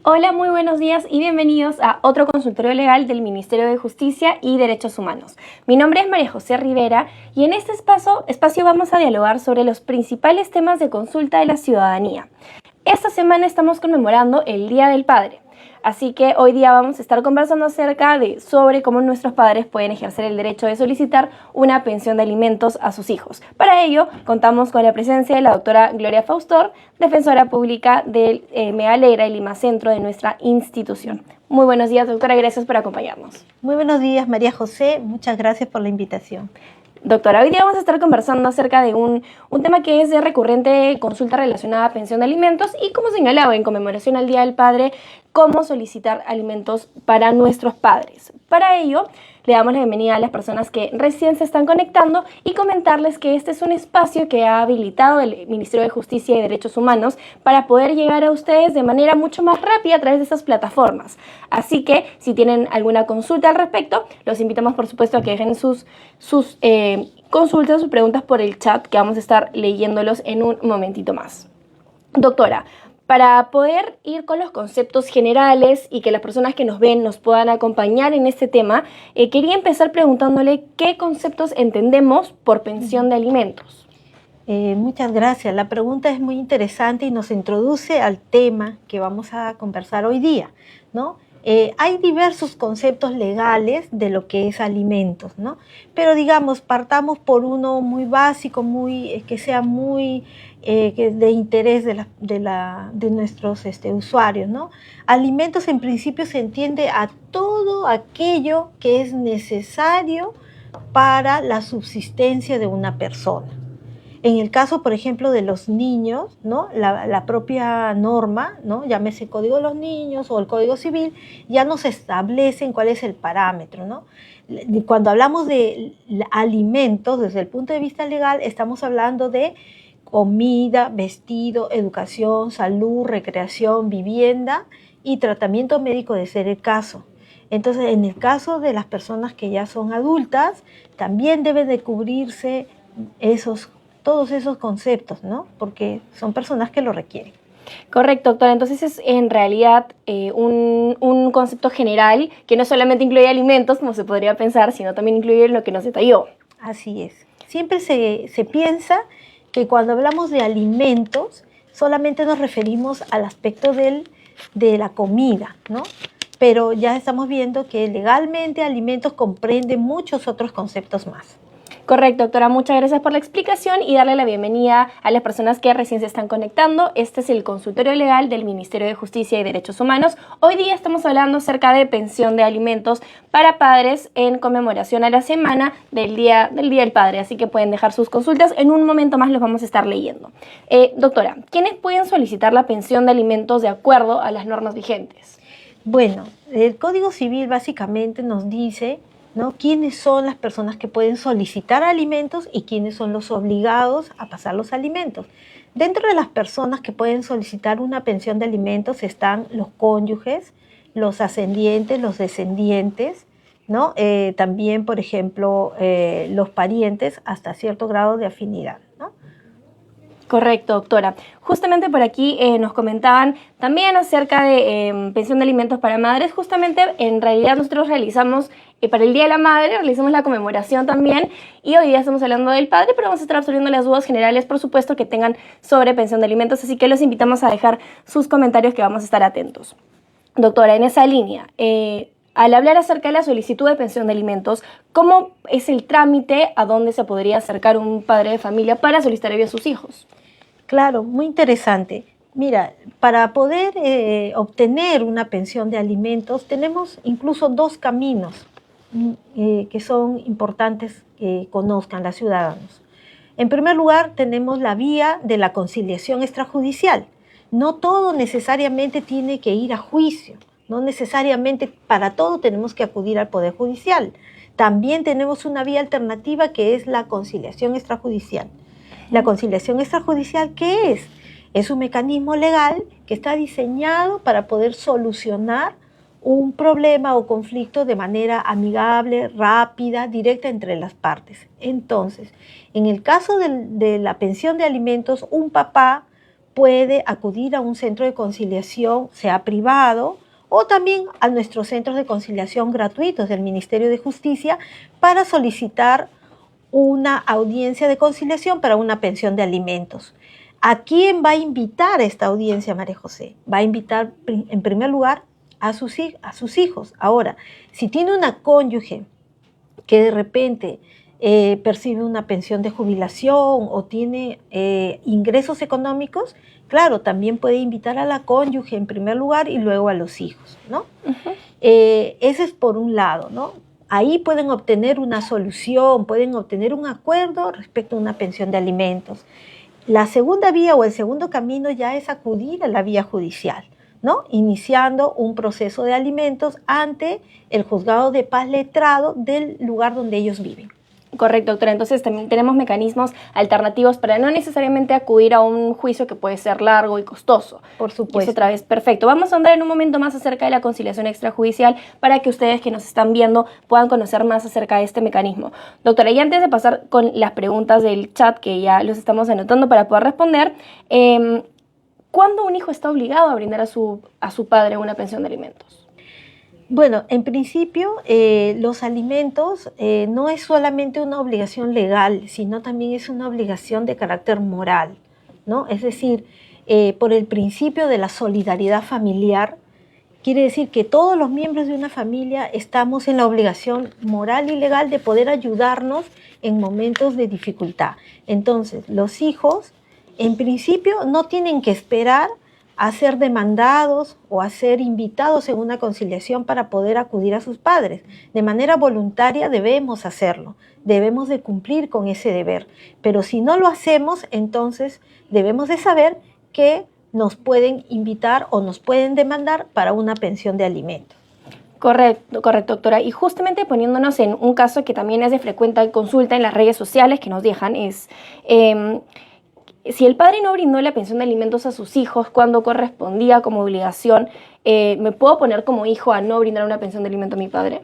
Hola, muy buenos días y bienvenidos a otro consultorio legal del Ministerio de Justicia y Derechos Humanos. Mi nombre es María José Rivera y en este espacio vamos a dialogar sobre los principales temas de consulta de la ciudadanía. Esta semana estamos conmemorando el Día del Padre, así que hoy día vamos a estar conversando sobre cómo nuestros padres pueden ejercer el derecho de solicitar una pensión de alimentos a sus hijos. Para ello, contamos con la presencia de la doctora Gloria Faustor, defensora pública del Me Alegra y Lima Centro de nuestra institución. Muy buenos días, doctora, gracias por acompañarnos. Muy buenos días, María José. Muchas gracias por la invitación. Doctora, hoy día vamos a estar conversando acerca de un tema que es de recurrente consulta relacionada a pensión de alimentos y, como señalaba, en conmemoración al Día del Padre, cómo solicitar alimentos para nuestros padres. Para ello, le damos la bienvenida a las personas que recién se están conectando y comentarles que este es un espacio que ha habilitado el Ministerio de Justicia y Derechos Humanos para poder llegar a ustedes de manera mucho más rápida a través de estas plataformas. Así que, si tienen alguna consulta al respecto, los invitamos, por supuesto, a que dejen sus consultas, sus preguntas por el chat, que vamos a estar leyéndolos en un momentito más. Doctora, para poder ir con los conceptos generales y que las personas que nos ven nos puedan acompañar en este tema, quería empezar preguntándole qué conceptos entendemos por pensión de alimentos. Muchas gracias. La pregunta es muy interesante y nos introduce al tema que vamos a conversar hoy día, ¿no? Hay diversos conceptos legales de lo que es alimentos, ¿no? Pero digamos, partamos por uno muy básico, que sea muy de interés de nuestros usuarios, ¿no? Alimentos en principio se entiende a todo aquello que es necesario para la subsistencia de una persona. En el caso, por ejemplo, de los niños, ¿no? La propia norma, ¿no? Llámese Código de los Niños o el Código Civil, ya nos establecen cuál es el parámetro, ¿no? Cuando hablamos de alimentos, desde el punto de vista legal, estamos hablando de comida, vestido, educación, salud, recreación, vivienda y tratamiento médico de ser el caso. Entonces, en el caso de las personas que ya son adultas, también deben de cubrirse todos esos conceptos, ¿no? Porque son personas que lo requieren. Correcto, doctora. Entonces es en realidad un concepto general que no solamente incluye alimentos, como se podría pensar, sino también incluye lo que nos detalló. Así es. Siempre se piensa que cuando hablamos de alimentos, solamente nos referimos al aspecto de la comida, ¿no? Pero ya estamos viendo que legalmente alimentos comprende muchos otros conceptos más. Correcto, doctora. Muchas gracias por la explicación y darle la bienvenida a las personas que recién se están conectando. Este es el consultorio legal del Ministerio de Justicia y Derechos Humanos. Hoy día estamos hablando acerca de pensión de alimentos para padres en conmemoración a la semana del Día del Padre. Así que pueden dejar sus consultas. En un momento más los vamos a estar leyendo. Doctora, ¿quiénes pueden solicitar la pensión de alimentos de acuerdo a las normas vigentes? Bueno, el Código Civil básicamente nos dice, ¿no?, quiénes son las personas que pueden solicitar alimentos y quiénes son los obligados a pasar los alimentos. Dentro de las personas que pueden solicitar una pensión de alimentos están los cónyuges, los ascendientes, los descendientes, ¿no? También, por ejemplo, los parientes hasta cierto grado de afinidad, ¿no? Correcto, doctora. Justamente por aquí nos comentaban también acerca de pensión de alimentos para madres. Justamente, en realidad, nosotros realizamos, para el Día de la Madre, realizamos la conmemoración también. Y hoy día estamos hablando del padre, pero vamos a estar absorbiendo las dudas generales, por supuesto, que tengan sobre pensión de alimentos. Así que los invitamos a dejar sus comentarios, que vamos a estar atentos. Doctora, en esa línea, al hablar acerca de la solicitud de pensión de alimentos, ¿cómo es el trámite a dónde se podría acercar un padre de familia para solicitar a sus hijos? Claro, muy interesante. Mira, para poder obtener una pensión de alimentos tenemos incluso dos caminos que son importantes que conozcan los ciudadanos. En primer lugar, tenemos la vía de la conciliación extrajudicial. No todo necesariamente tiene que ir a juicio, no necesariamente para todo tenemos que acudir al Poder Judicial. También tenemos una vía alternativa que es la conciliación extrajudicial. La conciliación extrajudicial, ¿qué es? Es un mecanismo legal que está diseñado para poder solucionar un problema o conflicto de manera amigable, rápida, directa entre las partes. Entonces, en el caso de la pensión de alimentos, un papá puede acudir a un centro de conciliación, sea privado, o también a nuestros centros de conciliación gratuitos del Ministerio de Justicia para solicitar una audiencia de conciliación para una pensión de alimentos. ¿A quién va a invitar esta audiencia, María José? Va a invitar, en primer lugar, a sus hijos. Ahora, si tiene una cónyuge que de repente percibe una pensión de jubilación o tiene ingresos económicos, claro, también puede invitar a la cónyuge en primer lugar y luego a los hijos, ¿no? Ese es por un lado, ¿no? Ahí pueden obtener una solución, pueden obtener un acuerdo respecto a una pensión de alimentos. La segunda vía o el segundo camino ya es acudir a la vía judicial, ¿no? Iniciando un proceso de alimentos ante el juzgado de paz letrado del lugar donde ellos viven. Correcto, doctora. Entonces también tenemos mecanismos alternativos para no necesariamente acudir a un juicio que puede ser largo y costoso. Por supuesto. Eso otra vez, perfecto. Vamos a andar en un momento más acerca de la conciliación extrajudicial para que ustedes que nos están viendo puedan conocer más acerca de este mecanismo. Doctora, y antes de pasar con las preguntas del chat, que ya los estamos anotando para poder responder, ¿cuándo un hijo está obligado a brindar a su padre una pensión de alimentos? Bueno, en principio los alimentos no es solamente una obligación legal, sino también es una obligación de carácter moral, ¿no? Es decir, por el principio de la solidaridad familiar, quiere decir que todos los miembros de una familia estamos en la obligación moral y legal de poder ayudarnos en momentos de dificultad. Entonces, los hijos, en principio, no tienen que esperar a ser demandados o a ser invitados en una conciliación para poder acudir a sus padres. De manera voluntaria debemos hacerlo, debemos de cumplir con ese deber. Pero si no lo hacemos, entonces debemos de saber que nos pueden invitar o nos pueden demandar para una pensión de alimentos. Correcto, doctora. Y justamente poniéndonos en un caso que también es de frecuente consulta en las redes sociales que nos dejan es... si el padre no brindó la pensión de alimentos a sus hijos cuando correspondía como obligación, ¿me puedo poner como hijo a no brindar una pensión de alimentos a mi padre?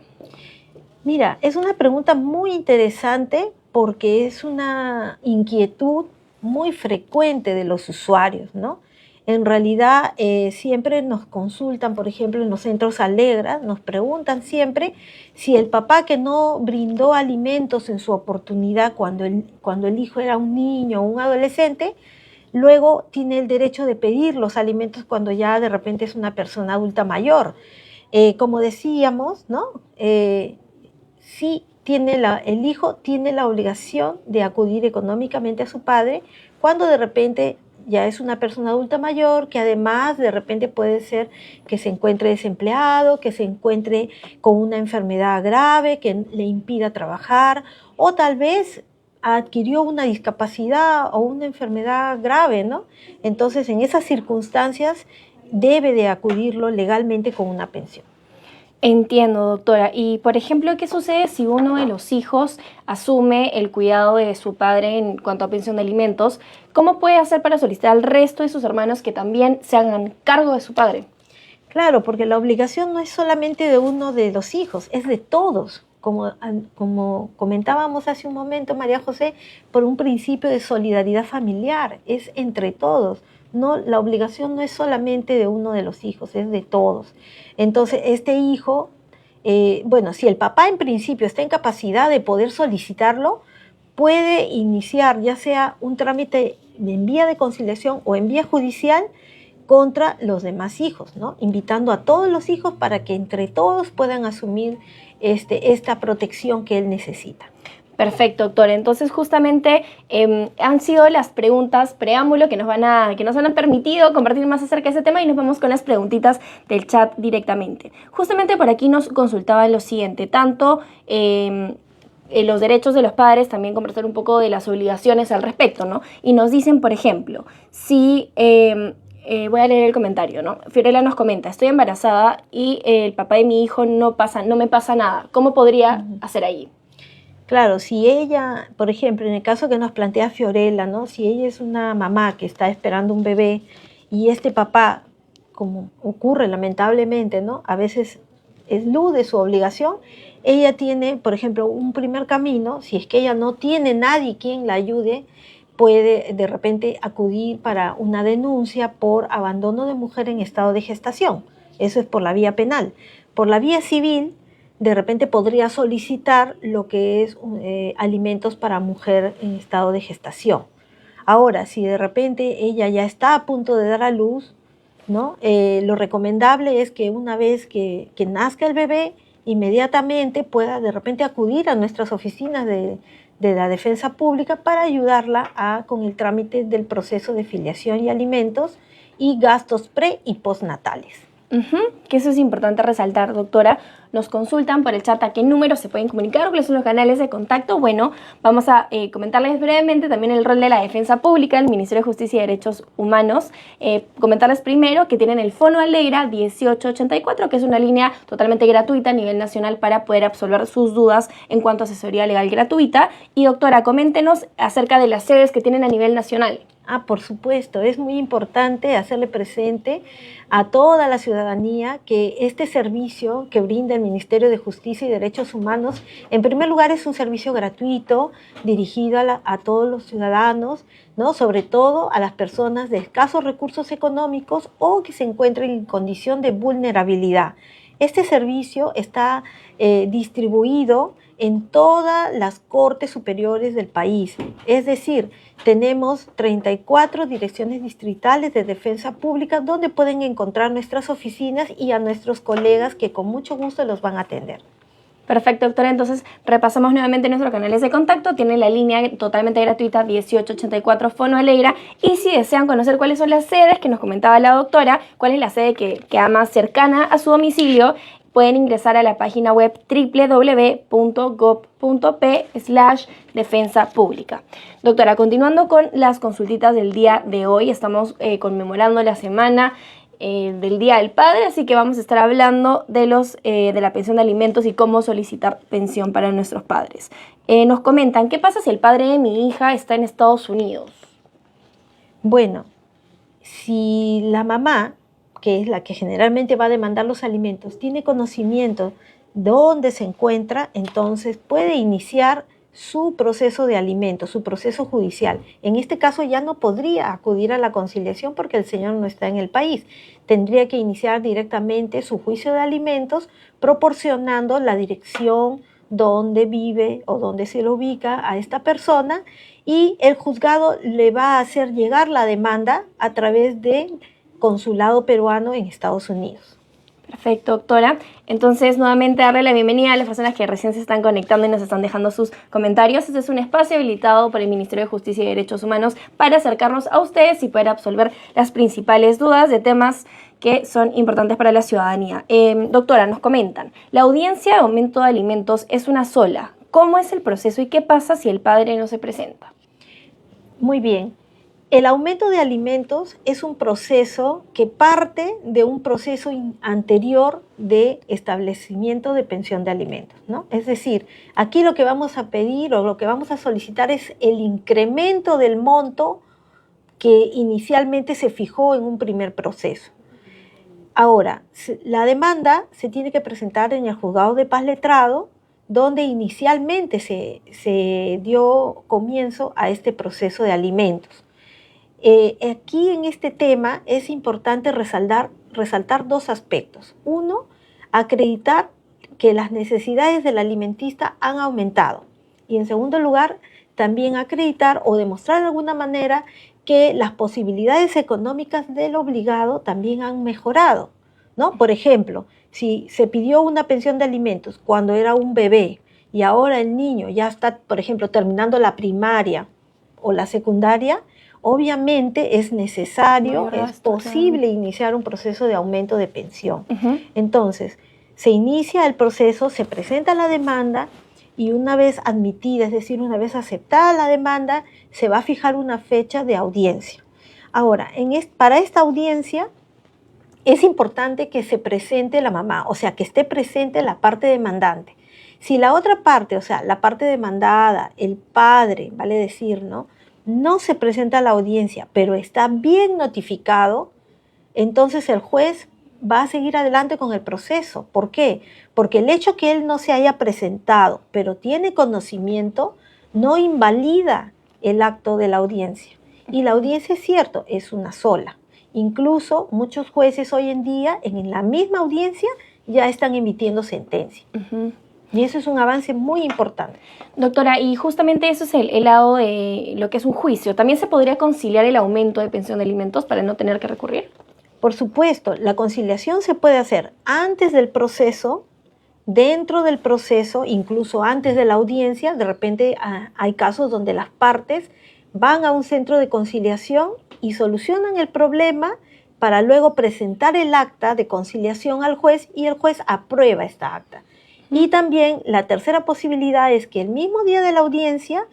Mira, es una pregunta muy interesante porque es una inquietud muy frecuente de los usuarios, ¿no? En realidad siempre nos consultan, por ejemplo, en los centros Alegra, nos preguntan siempre si el papá que no brindó alimentos en su oportunidad cuando el hijo era un niño o un adolescente, luego tiene el derecho de pedir los alimentos cuando ya de repente es una persona adulta mayor. Como decíamos, ¿no? Sí el hijo tiene la obligación de acudir económicamente a su padre cuando de repente ya es una persona adulta mayor, que además de repente puede ser que se encuentre desempleado, que se encuentre con una enfermedad grave que le impida trabajar, o tal vez adquirió una discapacidad o una enfermedad grave, ¿no? Entonces, en esas circunstancias debe de acudirlo legalmente con una pensión. Entiendo, doctora. Y, por ejemplo, ¿qué sucede si uno de los hijos asume el cuidado de su padre en cuanto a pensión de alimentos? ¿Cómo puede hacer para solicitar al resto de sus hermanos que también se hagan cargo de su padre? Claro, porque la obligación no es solamente de uno de los hijos, es de todos. Como comentábamos hace un momento, María José, por un principio de solidaridad familiar, es entre todos. No, la obligación no es solamente de uno de los hijos, es de todos. Entonces, este hijo, si el papá en principio está en capacidad de poder solicitarlo, puede iniciar ya sea un trámite en vía de conciliación o en vía judicial contra los demás hijos, ¿no? Invitando a todos los hijos para que entre todos puedan asumir esta protección que él necesita. Perfecto, doctor. Entonces, justamente han sido las preguntas preámbulo que nos han permitido compartir más acerca de ese tema y nos vamos con las preguntitas del chat directamente. Justamente por aquí nos consultaban lo siguiente, tanto los derechos de los padres, también conversar un poco de las obligaciones al respecto, ¿no? Y nos dicen, por ejemplo, si... voy a leer el comentario, ¿no? Fiorella nos comenta, estoy embarazada y el papá de mi hijo no me pasa nada. ¿Cómo podría hacer ahí? Claro, si ella, por ejemplo, en el caso que nos plantea Fiorella, ¿no? Si ella es una mamá que está esperando un bebé y este papá, como ocurre lamentablemente, ¿no? A veces elude su obligación, ella tiene, por ejemplo, un primer camino, si es que ella no tiene nadie quien la ayude, puede de repente acudir para una denuncia por abandono de mujer en estado de gestación. Eso es por la vía penal. Por la vía civil, de repente podría solicitar lo que es alimentos para mujer en estado de gestación. Ahora, si de repente ella ya está a punto de dar a luz, ¿no? Lo recomendable es que una vez que nazca el bebé, inmediatamente pueda de repente acudir a nuestras oficinas de la Defensa Pública para ayudarla con el trámite del proceso de filiación y alimentos y gastos pre y postnatales. Que eso es importante resaltar, doctora. Nos consultan por el chat a qué números se pueden comunicar, cuáles son los canales de contacto. Bueno, vamos a comentarles brevemente también el rol de la Defensa Pública, el Ministerio de Justicia y Derechos Humanos. Comentarles primero que tienen el Fono Alegra 1884, que es una línea totalmente gratuita a nivel nacional para poder absolver sus dudas en cuanto a asesoría legal gratuita. Y doctora, coméntenos acerca de las sedes que tienen a nivel nacional. Por supuesto, es muy importante hacerle presente a toda la ciudadanía que este servicio que brinda el Ministerio de Justicia y Derechos Humanos, en primer lugar, es un servicio gratuito dirigido a todos los ciudadanos, ¿no? Sobre todo a las personas de escasos recursos económicos o que se encuentren en condición de vulnerabilidad. Este servicio está distribuido en todas las cortes superiores del país, es decir, tenemos 34 direcciones distritales de defensa pública donde pueden encontrar nuestras oficinas y a nuestros colegas que con mucho gusto los van a atender. Perfecto, doctora. Entonces, repasamos nuevamente nuestros canales de contacto. Tiene la línea totalmente gratuita 1884 Fono Alegra. Y si desean conocer cuáles son las sedes que nos comentaba la doctora, cuál es la sede que queda más cercana a su domicilio, pueden ingresar a la página web www.gov.p/defensa pública. Doctora, continuando con las consultitas del día de hoy, estamos conmemorando la semana del Día del Padre, así que vamos a estar hablando de la pensión de alimentos y cómo solicitar pensión para nuestros padres. Nos comentan, ¿qué pasa si el padre de mi hija está en Estados Unidos? Bueno, si la mamá, que es la que generalmente va a demandar los alimentos, tiene conocimiento de dónde se encuentra, entonces puede iniciar su proceso de alimentos, su proceso judicial. En este caso ya no podría acudir a la conciliación porque el señor no está en el país. Tendría que iniciar directamente su juicio de alimentos proporcionando la dirección donde vive o donde se lo ubica a esta persona y el juzgado le va a hacer llegar la demanda a través del consulado peruano en Estados Unidos. Perfecto, doctora. Entonces, nuevamente darle la bienvenida a las personas que recién se están conectando y nos están dejando sus comentarios. Este es un espacio habilitado por el Ministerio de Justicia y Derechos Humanos para acercarnos a ustedes y poder absolver las principales dudas de temas que son importantes para la ciudadanía. Doctora, nos comentan, la audiencia de aumento de alimentos es una sola. ¿Cómo es el proceso y qué pasa si el padre no se presenta? Muy bien. El aumento de alimentos es un proceso que parte de un proceso anterior de establecimiento de pensión de alimentos, ¿no? Es decir, aquí lo que vamos a pedir o lo que vamos a solicitar es el incremento del monto que inicialmente se fijó en un primer proceso. Ahora, la demanda se tiene que presentar en el juzgado de paz letrado, donde inicialmente se dio comienzo a este proceso de alimentos. Aquí en este tema es importante resaltar dos aspectos. Uno, acreditar que las necesidades del alimentista han aumentado. Y en segundo lugar, también acreditar o demostrar de alguna manera que las posibilidades económicas del obligado también han mejorado, ¿no? Por ejemplo, si se pidió una pensión de alimentos cuando era un bebé y ahora el niño ya está, por ejemplo, terminando la primaria o la secundaria, obviamente es necesario, es posible iniciar un proceso de aumento de pensión. Entonces, se inicia el proceso, se presenta la demanda y una vez admitida, es decir, una vez aceptada la demanda, se va a fijar una fecha de audiencia. Ahora, para esta audiencia es importante que se presente la mamá, o sea, que esté presente la parte demandante. Si la otra parte, o sea, la parte demandada, el padre, vale decir, no se presenta a la audiencia, pero está bien notificado, entonces el juez va a seguir adelante con el proceso. ¿Por qué? Porque el hecho que él no se haya presentado, pero tiene conocimiento, no invalida el acto de la audiencia. Y la audiencia, es cierto, es una sola. Incluso muchos jueces hoy en día, en la misma audiencia, ya están emitiendo sentencia. Y eso es un avance muy importante. Doctora, y justamente eso es el lado de lo que es un juicio. ¿También se podría conciliar el aumento de pensión de alimentos para no tener que recurrir? Por supuesto, la conciliación se puede hacer antes del proceso, dentro del proceso, incluso antes de la audiencia. De repente hay casos donde las partes van a un centro de conciliación y solucionan el problema para luego presentar el acta de conciliación al juez y el juez aprueba esta acta. Y también la tercera posibilidad es que el mismo día de la audiencia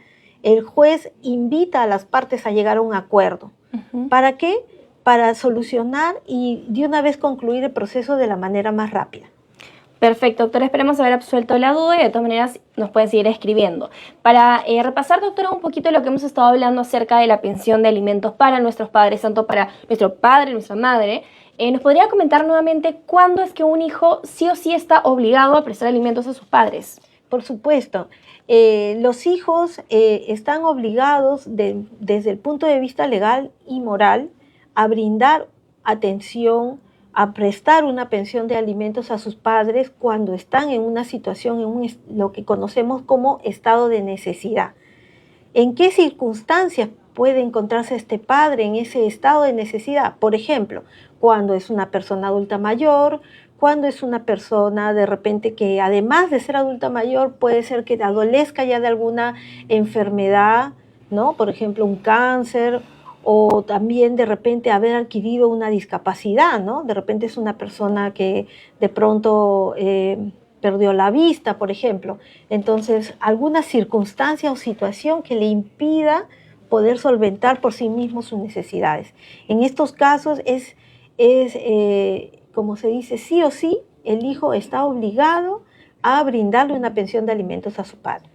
el juez invita a las partes a llegar a un acuerdo. ¿Para qué? Para solucionar y de una vez concluir el proceso de la manera más rápida. Perfecto, doctora, esperemos haber absuelto la duda y de todas maneras nos pueden seguir escribiendo. Para repasar, doctora, un poquito de lo que hemos estado hablando acerca de la pensión de alimentos para nuestros padres, tanto para nuestro padre y nuestra madre, ¿nos podría comentar nuevamente cuándo es que un hijo sí o sí está obligado a prestar alimentos a sus padres? Por supuesto, los hijos están obligados desde el punto de vista legal y moral a brindar atención, a prestar una pensión de alimentos a sus padres cuando están en una situación, lo que conocemos como estado de necesidad. ¿En qué circunstancias puede encontrarse este padre en ese estado de necesidad? Por ejemplo, cuando es una persona adulta mayor, cuando es una persona de repente que además de ser adulta mayor puede ser que adolezca ya de alguna enfermedad, ¿no? Por ejemplo, un cáncer, o también de repente haber adquirido una discapacidad, ¿no? De repente es una persona que de pronto perdió la vista, por ejemplo. Entonces, alguna circunstancia o situación que le impida poder solventar por sí mismo sus necesidades. En estos casos como se dice, sí o sí, el hijo está obligado a brindarle una pensión de alimentos a su padre.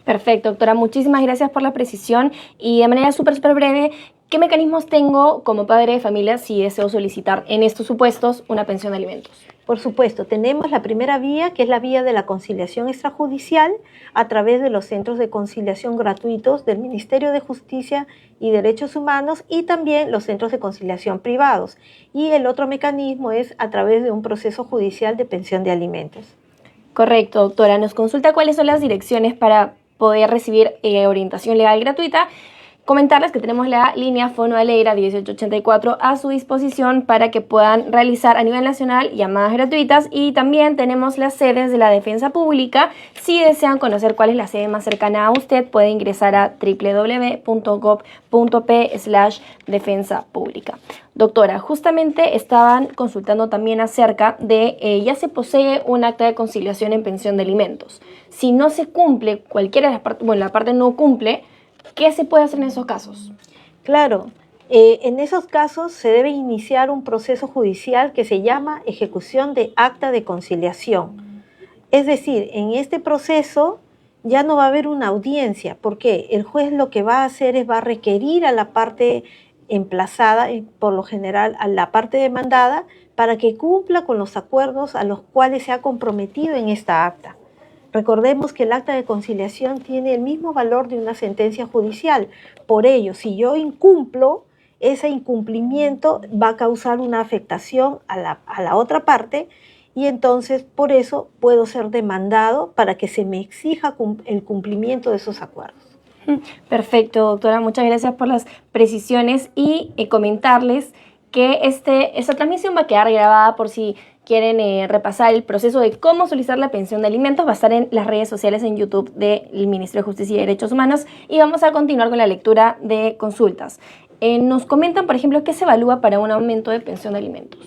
Perfecto, doctora. Muchísimas gracias por la precisión y de manera súper breve, ¿qué mecanismos tengo como padre de familia si deseo solicitar en estos supuestos una pensión de alimentos? Por supuesto, tenemos la primera vía, que es la vía de la conciliación extrajudicial a través de los centros de conciliación gratuitos del Ministerio de Justicia y Derechos Humanos y también los centros de conciliación privados. Y el otro mecanismo es a través de un proceso judicial de pensión de alimentos. Correcto, doctora. Nos consulta cuáles son las direcciones para poder recibir orientación legal gratuita. Comentarles que tenemos la línea Fono Alegra 1884 a su disposición para que puedan realizar a nivel nacional llamadas gratuitas y también tenemos las sedes de la Defensa Pública. Si desean conocer cuál es la sede más cercana a usted, puede ingresar a www.gov.p/defensa pública. Doctora, justamente estaban consultando también acerca de ya se posee un acta de conciliación en pensión de alimentos. Si no se cumple, cualquiera de las partes, bueno, la parte no cumple, ¿qué se puede hacer en esos casos? Claro, en esos casos se debe iniciar un proceso judicial que se llama ejecución de acta de conciliación. Es decir, en este proceso ya no va a haber una audiencia, porque el juez lo que va a hacer es va a requerir a la parte emplazada, por lo general a la parte demandada, para que cumpla con los acuerdos a los cuales se ha comprometido en esta acta. Recordemos que el acta de conciliación tiene el mismo valor de una sentencia judicial. Por ello, si yo incumplo, ese incumplimiento va a causar una afectación a la otra parte y entonces por eso puedo ser demandado para que se me exija el cumplimiento de esos acuerdos. Perfecto, doctora. Muchas gracias por las precisiones y comentarles que esta transmisión va a quedar grabada por si quieren repasar el proceso de cómo solicitar la pensión de alimentos. Va a estar en las redes sociales en YouTube del Ministerio de Justicia y Derechos Humanos y vamos a continuar con la lectura de consultas. Nos comentan, por ejemplo, qué se evalúa para un aumento de pensión de alimentos.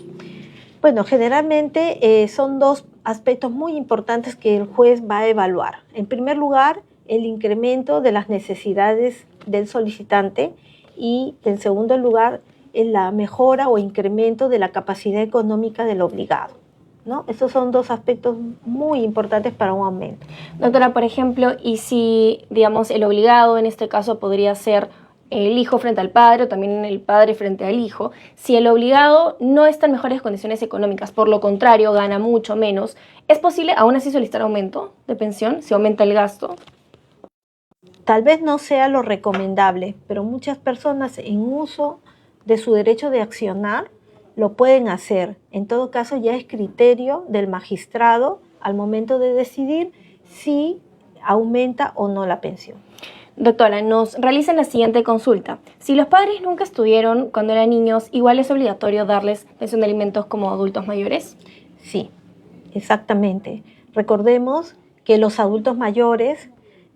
Bueno, generalmente son dos aspectos muy importantes que el juez va a evaluar. En primer lugar, el incremento de las necesidades del solicitante y, en segundo lugar, en la mejora o incremento de la capacidad económica del obligado, ¿no? Estos son dos aspectos muy importantes para un aumento. Doctora, por ejemplo, y si, digamos, el obligado en este caso podría ser el hijo frente al padre o también el padre frente al hijo, si el obligado no está en mejores condiciones económicas, por lo contrario, gana mucho menos, ¿es posible aún así solicitar aumento de pensión si aumenta el gasto? Tal vez no sea lo recomendable, pero muchas personas en uso de su derecho de accionar lo pueden hacer. En todo caso, ya es criterio del magistrado al momento de decidir si aumenta o no la pensión. Doctora, nos realizan la siguiente consulta. Si los padres nunca estuvieron cuando eran niños, ¿igual es obligatorio darles pensión de alimentos como adultos mayores? Sí, exactamente. Recordemos que los adultos mayores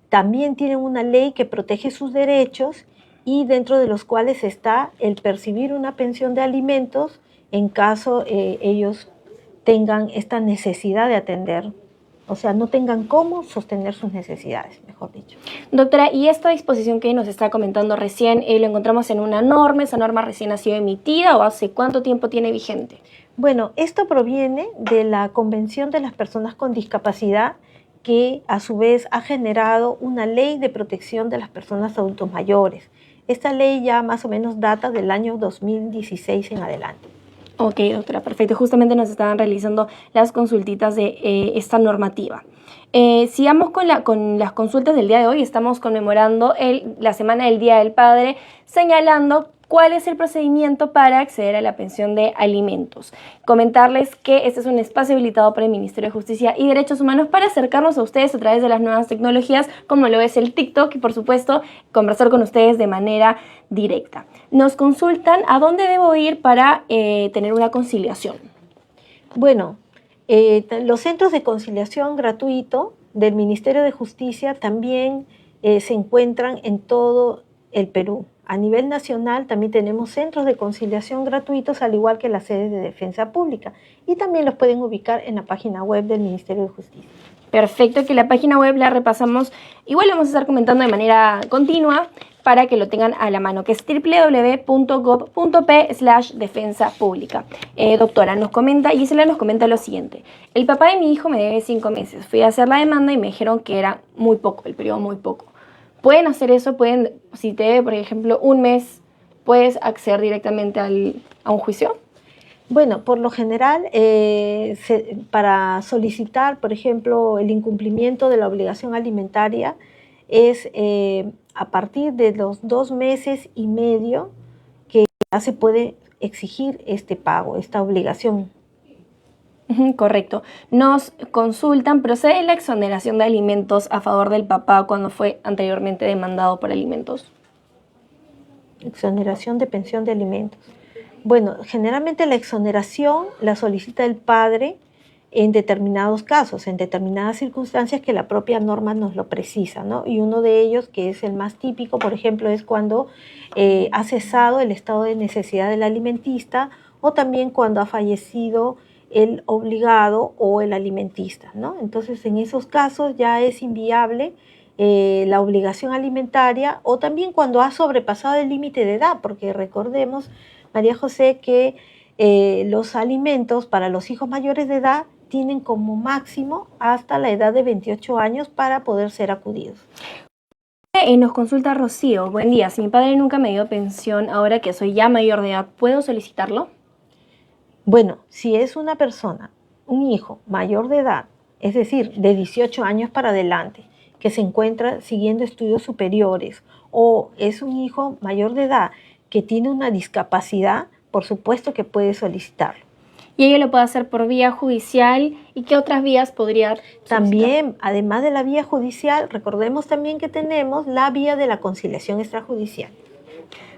también tienen una ley que protege sus derechos y dentro de los cuales está el percibir una pensión de alimentos en caso ellos tengan esta necesidad de atender, o sea, no tengan cómo sostener sus necesidades, mejor dicho. Doctora, y esta disposición que nos está comentando recién, ¿lo encontramos en una norma? ¿Esa norma recién ha sido emitida o hace cuánto tiempo tiene vigente? Bueno, esto proviene de la Convención de las Personas con Discapacidad, que a su vez ha generado una ley de protección de las personas adultos mayores. Esta ley ya más o menos data del año 2016 en adelante. Ok, doctora, perfecto. Justamente nos estaban realizando las consultitas de esta normativa. Sigamos con las consultas del día de hoy. Estamos conmemorando la Semana del Día del Padre, señalando cuál es el procedimiento para acceder a la pensión de alimentos. Comentarles que este es un espacio habilitado por el Ministerio de Justicia y Derechos Humanos para acercarnos a ustedes a través de las nuevas tecnologías, como lo es el TikTok, y por supuesto conversar con ustedes de manera directa. Nos consultan a dónde debo ir para tener una conciliación. Bueno, los centros de conciliación gratuito del Ministerio de Justicia también se encuentran en todo el Perú. A nivel nacional también tenemos centros de conciliación gratuitos, al igual que las sedes de defensa pública, y también los pueden ubicar en la página web del Ministerio de Justicia. Perfecto, que la página web la repasamos. Igual vamos a estar comentando de manera continua para que lo tengan a la mano, que es www.gov.p/defensa pública. Doctora, nos comenta, Gisela nos comenta lo siguiente. El papá de mi hijo me debe 5 meses. Fui a hacer la demanda y me dijeron que era muy poco, el periodo muy poco. ¿Pueden hacer eso? Si te debe, por ejemplo, 1 mes, ¿puedes acceder directamente a un juicio? Bueno, por lo general, para solicitar, por ejemplo, el incumplimiento de la obligación alimentaria, es a partir de los 2 meses y medio que ya se puede exigir este pago, esta obligación. Correcto. Nos consultan, ¿procede la exoneración de alimentos a favor del papá cuando fue anteriormente demandado por alimentos? Exoneración de pensión de alimentos. Bueno, generalmente la exoneración la solicita el padre en determinados casos, en determinadas circunstancias que la propia norma nos lo precisa, ¿no? Y uno de ellos, que es el más típico, por ejemplo, es cuando ha cesado el estado de necesidad del alimentista o también cuando ha fallecido el obligado o el alimentista, ¿no? Entonces, en esos casos ya es inviable la obligación alimentaria, o también cuando ha sobrepasado el límite de edad, porque recordemos, María José, que los alimentos para los hijos mayores de edad tienen como máximo hasta la edad de 28 años para poder ser acudidos. Nos consulta Rocío. Buen día, si mi padre nunca me dio pensión, ahora que soy ya mayor de edad, ¿puedo solicitarlo? Bueno, si es una persona, un hijo mayor de edad, es decir, de 18 años para adelante, que se encuentra siguiendo estudios superiores, o es un hijo mayor de edad que tiene una discapacidad, por supuesto que puede solicitarlo. ¿Y ella lo puede hacer por vía judicial? ¿Y qué otras vías podría solicitar? También, además de la vía judicial, recordemos también que tenemos la vía de la conciliación extrajudicial.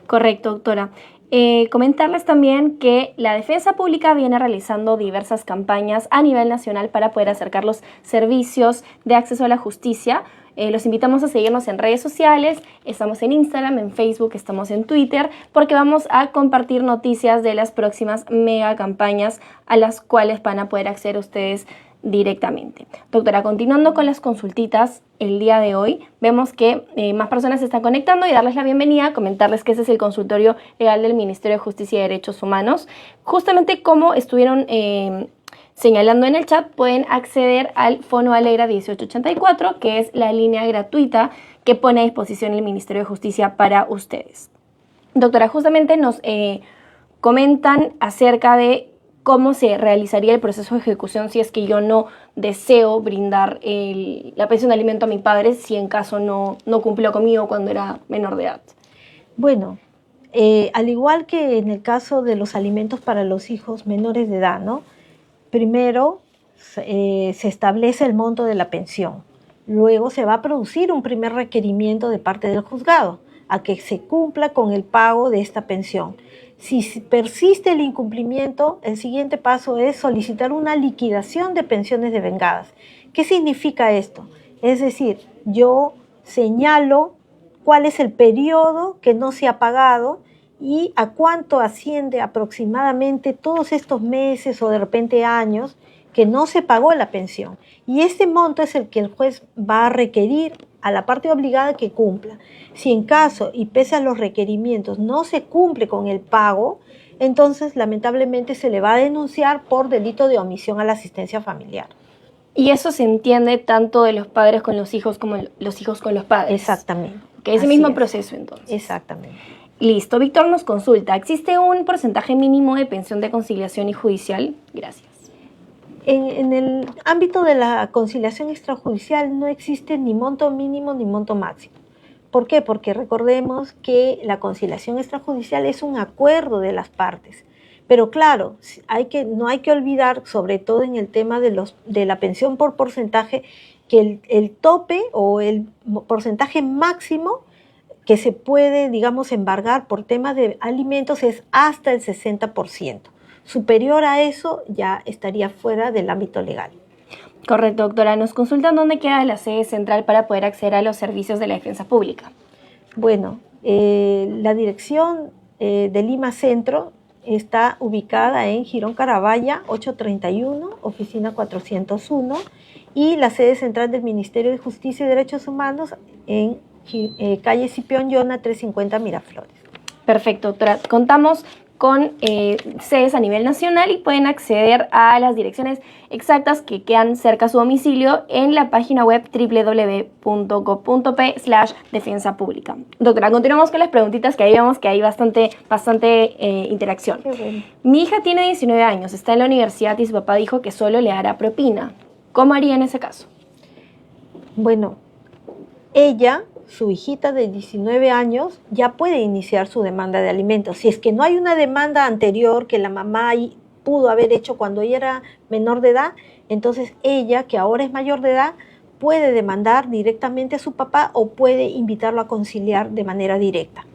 Correcto, doctora. Comentarles también que la Defensa Pública viene realizando diversas campañas a nivel nacional para poder acercar los servicios de acceso a la justicia. Los invitamos a seguirnos en redes sociales, estamos en Instagram, en Facebook, estamos en Twitter, porque vamos a compartir noticias de las próximas mega campañas a las cuales van a poder acceder ustedes directamente. Doctora, continuando con las consultitas el día de hoy, vemos que más personas se están conectando y darles la bienvenida, comentarles que ese es el consultorio legal del Ministerio de Justicia y Derechos Humanos. Justamente como estuvieron señalando en el chat, pueden acceder al Fono Alegra 1884, que es la línea gratuita que pone a disposición el Ministerio de Justicia para ustedes. Doctora, justamente nos comentan acerca de cómo se realizaría el proceso de ejecución si es que yo no deseo brindar la pensión de alimento a mi padre si en caso no cumplió conmigo cuando era menor de edad. Bueno, al igual que en el caso de los alimentos para los hijos menores de edad, ¿no? Primero se establece el monto de la pensión. Luego se va a producir un primer requerimiento de parte del juzgado a que se cumpla con el pago de esta pensión. Si persiste el incumplimiento, el siguiente paso es solicitar una liquidación de pensiones devengadas. ¿Qué significa esto? Es decir, yo señalo cuál es el periodo que no se ha pagado y a cuánto asciende aproximadamente todos estos meses o de repente años que no se pagó la pensión. Y este monto es el que el juez va a requerir a la parte obligada que cumpla. Si en caso y pese a los requerimientos no se cumple con el pago, entonces lamentablemente se le va a denunciar por delito de omisión a la asistencia familiar. Y eso se entiende tanto de los padres con los hijos como los hijos con los padres. Exactamente. Que es el mismo proceso entonces. Exactamente. Listo. Víctor nos consulta, ¿existe un porcentaje mínimo de pensión de conciliación y judicial? Gracias. En el ámbito de la conciliación extrajudicial no existe ni monto mínimo ni monto máximo. ¿Por qué? Porque recordemos que la conciliación extrajudicial es un acuerdo de las partes. Pero claro, no hay que olvidar, sobre todo en el tema de la pensión por porcentaje, que el tope o el porcentaje máximo que se puede, digamos, embargar por temas de alimentos es hasta el 60%. Superior a eso ya estaría fuera del ámbito legal. Correcto, doctora. Nos consultan dónde queda la sede central para poder acceder a los servicios de la defensa pública. Bueno, la dirección de Lima Centro está ubicada en Girón Carabaya 831, oficina 401, y la sede central del Ministerio de Justicia y Derechos Humanos en calle Cipión Yona 350 Miraflores. Perfecto, doctora. Contamos con sedes a nivel nacional y pueden acceder a las direcciones exactas que quedan cerca a su domicilio en la página web www.gov.p/defensa pública. Doctora, continuamos con las preguntitas que ahí vemos que hay bastante interacción. Bueno. Mi hija tiene 19 años, está en la universidad y su papá dijo que solo le hará propina. ¿Cómo haría en ese caso? Bueno, ella, su hijita de 19 años, ya puede iniciar su demanda de alimentos. Si es que no hay una demanda anterior que la mamá pudo haber hecho cuando ella era menor de edad, entonces ella, que ahora es mayor de edad, puede demandar directamente a su papá o puede invitarlo a conciliar de manera directa.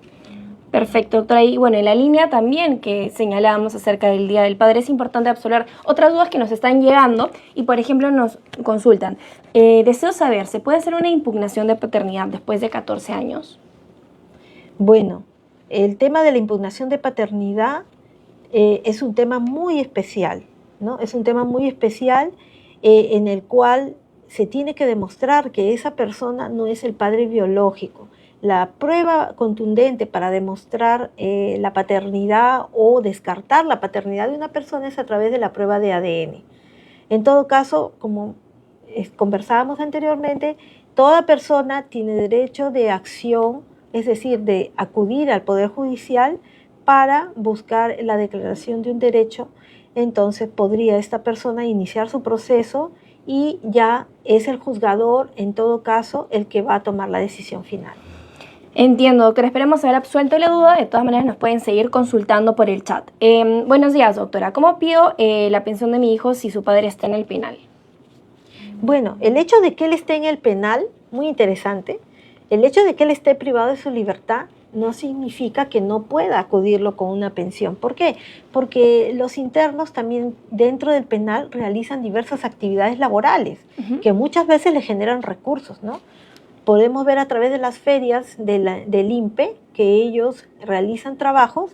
Perfecto, doctora. Y bueno, en la línea también que señalábamos acerca del Día del Padre, es importante absolver otras dudas que nos están llegando y, por ejemplo, nos consultan. Deseo saber, ¿se puede hacer una impugnación de paternidad después de 14 años? Bueno, el tema de la impugnación de paternidad es un tema muy especial, ¿no? Es un tema muy especial en el cual se tiene que demostrar que esa persona no es el padre biológico. La prueba contundente para demostrar la paternidad o descartar la paternidad de una persona es a través de la prueba de ADN. En todo caso, como conversábamos anteriormente, toda persona tiene derecho de acción, es decir, de acudir al Poder Judicial para buscar la declaración de un derecho. Entonces podría esta persona iniciar su proceso y ya es el juzgador, en todo caso, el que va a tomar la decisión final. Entiendo, doctora. Esperemos haber absuelto la duda. De todas maneras, nos pueden seguir consultando por el chat. Buenos días, doctora. ¿Cómo pido la pensión de mi hijo si su padre está en el penal? Bueno, el hecho de que él esté en el penal, muy interesante, el hecho de que él esté privado de su libertad no significa que no pueda acudirlo con una pensión. ¿Por qué? Porque los internos también dentro del penal realizan diversas actividades laborales que muchas veces le generan recursos, ¿no? Podemos ver a través de las ferias del INPE que ellos realizan trabajos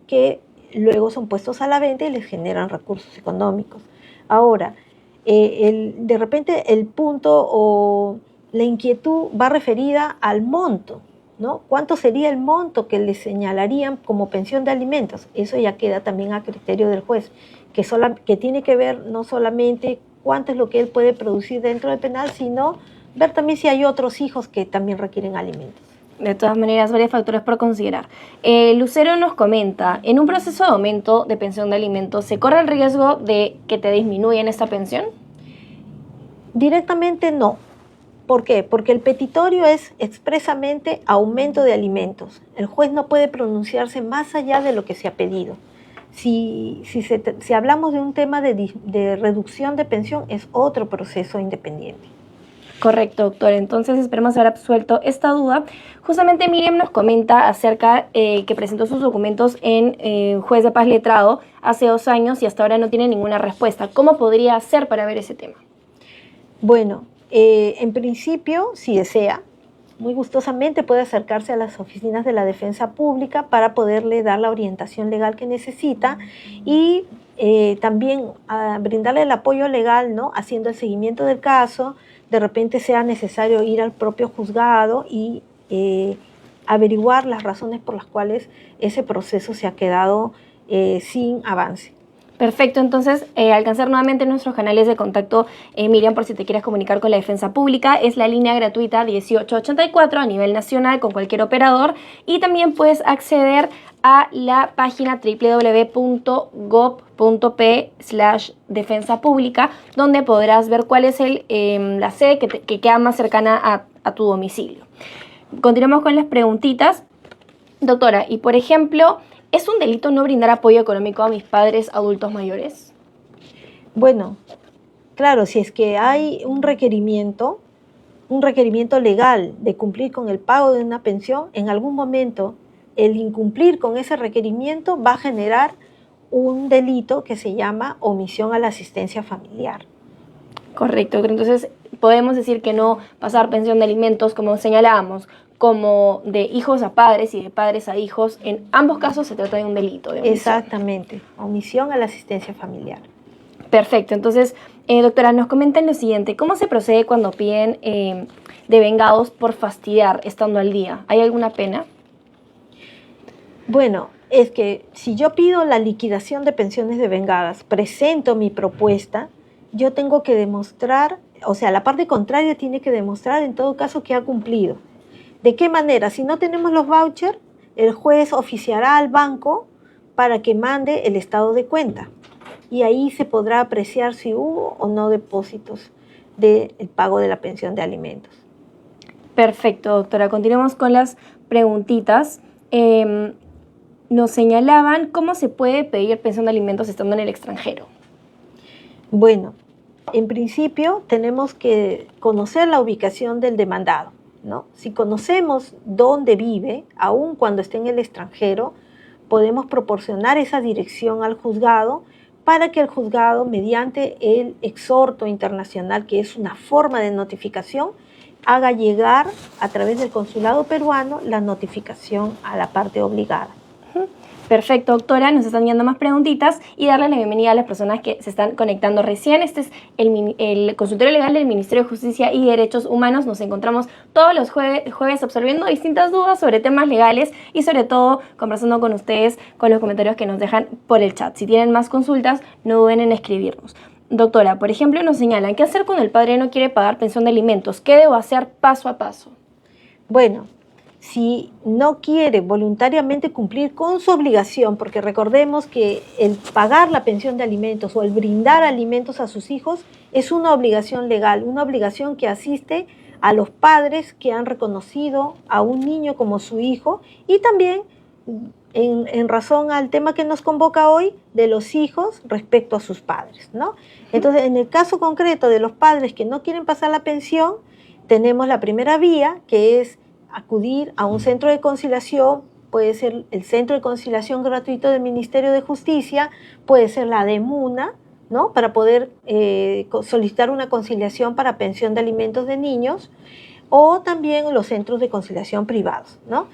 que luego son puestos a la venta y les generan recursos económicos. Ahora, de repente el punto o la inquietud va referida al monto, ¿no? ¿Cuánto sería el monto que le señalarían como pensión de alimentos? Eso ya queda también a criterio del juez, que tiene que ver no solamente cuánto es lo que él puede producir dentro del penal, sino ver también si hay otros hijos que también requieren alimentos. De todas maneras, varios factores por considerar. Lucero nos comenta, en un proceso de aumento de pensión de alimentos, ¿se corre el riesgo de que te disminuyan esta pensión? Directamente no. ¿Por qué? Porque el petitorio es expresamente aumento de alimentos. El juez no puede pronunciarse más allá de lo que se ha pedido. Si hablamos de un tema de reducción de pensión, es otro proceso independiente. Correcto, doctor. Entonces esperemos haber absuelto esta duda. Justamente Miriam nos comenta acerca que presentó sus documentos en juez de paz letrado hace 2 años y hasta ahora no tiene ninguna respuesta. ¿Cómo podría hacer para ver ese tema? Bueno, en principio, si desea, muy gustosamente puede acercarse a las oficinas de la Defensa Pública para poderle dar la orientación legal que necesita y también brindarle el apoyo legal, ¿no? Haciendo el seguimiento del caso. De repente sea necesario ir al propio juzgado y averiguar las razones por las cuales ese proceso se ha quedado sin avance. Perfecto, entonces alcanzar nuevamente nuestros canales de contacto, Miriam, por si te quieres comunicar con la Defensa Pública, es la línea gratuita 1884 a nivel nacional con cualquier operador y también puedes acceder a la página www.gov.p/defensa pública, donde podrás ver cuál es la sede que queda más cercana a tu domicilio. Continuamos con las preguntitas. Doctora, y por ejemplo, ¿es un delito no brindar apoyo económico a mis padres adultos mayores? Bueno, claro, si es que hay un requerimiento legal de cumplir con el pago de una pensión, en algún momento el incumplir con ese requerimiento va a generar un delito que se llama omisión a la asistencia familiar. Correcto, entonces podemos decir que no pasar pensión de alimentos, como señalábamos, como de hijos a padres y de padres a hijos, en ambos casos se trata de un delito. Exactamente, omisión a la asistencia familiar. Perfecto, entonces, doctora, nos comentan lo siguiente, ¿cómo se procede cuando piden devengados por fastidiar estando al día? ¿Hay alguna pena? Bueno, es que si yo pido la liquidación de pensiones devengadas, presento mi propuesta, yo tengo que demostrar, o sea, la parte contraria tiene que demostrar en todo caso que ha cumplido. ¿De qué manera? Si no tenemos los vouchers, el juez oficiará al banco para que mande el estado de cuenta y ahí se podrá apreciar si hubo o no depósitos del pago de la pensión de alimentos. Perfecto, doctora. Continuemos con las preguntitas. Nos señalaban cómo se puede pedir pensión de alimentos estando en el extranjero. Bueno, en principio tenemos que conocer la ubicación del demandado, ¿no? Si conocemos dónde vive, aun cuando esté en el extranjero, podemos proporcionar esa dirección al juzgado para que el juzgado, mediante el exhorto internacional, que es una forma de notificación, haga llegar a través del consulado peruano la notificación a la parte obligada. Perfecto, doctora, nos están yendo más preguntitas y darle la bienvenida a las personas que se están conectando recién. Este es el consultorio legal del Ministerio de Justicia y Derechos Humanos. Nos encontramos todos los jueves absorbiendo distintas dudas sobre temas legales y sobre todo conversando con ustedes con los comentarios que nos dejan por el chat. Si tienen más consultas, no duden en escribirnos. Doctora, por ejemplo, nos señalan, ¿qué hacer cuando el padre no quiere pagar pensión de alimentos? ¿Qué debo hacer paso a paso? Bueno, si no quiere voluntariamente cumplir con su obligación, porque recordemos que el pagar la pensión de alimentos o el brindar alimentos a sus hijos es una obligación legal, una obligación que asiste a los padres que han reconocido a un niño como su hijo y también en razón al tema que nos convoca hoy de los hijos respecto a sus padres, ¿no? Entonces, en el caso concreto de los padres que no quieren pasar la pensión, tenemos la primera vía, que es acudir a un centro de conciliación, puede ser el Centro de Conciliación Gratuito del Ministerio de Justicia, puede ser la DEMUNA, ¿no? Para poder solicitar una conciliación para pensión de alimentos de niños, o también los centros de conciliación privados, ¿no?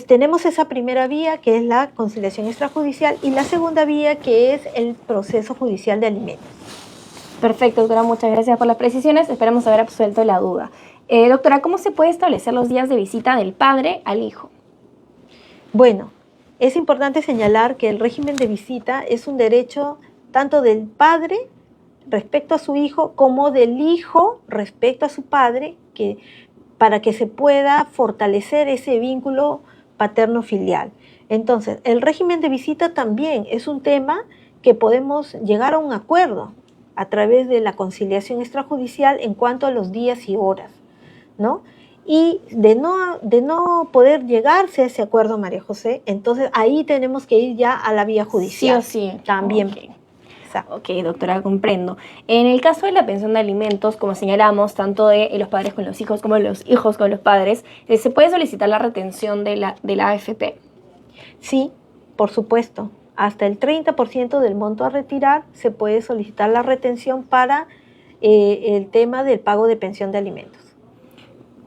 Tenemos esa primera vía, que es la conciliación extrajudicial, y la segunda vía, que es el proceso judicial de alimentos. Perfecto, doctora, muchas gracias por las precisiones. Esperamos haber absuelto la duda. Doctora, ¿cómo se puede establecer los días de visita del padre al hijo? Bueno, es importante señalar que el régimen de visita es un derecho tanto del padre respecto a su hijo como del hijo respecto a su padre, que para que se pueda fortalecer ese vínculo paterno-filial. Entonces, el régimen de visita también es un tema que podemos llegar a un acuerdo a través de la conciliación extrajudicial en cuanto a los días y horas, ¿no? Y de no poder llegarse a ese acuerdo, María José, entonces ahí tenemos que ir ya a la vía judicial. Sí o sí. También. Okay. Ok, doctora, comprendo. En el caso de la pensión de alimentos, como señalamos, tanto de los padres con los hijos como los hijos con los padres, ¿se puede solicitar la retención de la AFP? Sí, por supuesto. Hasta el 30% del monto a retirar se puede solicitar la retención para el tema del pago de pensión de alimentos.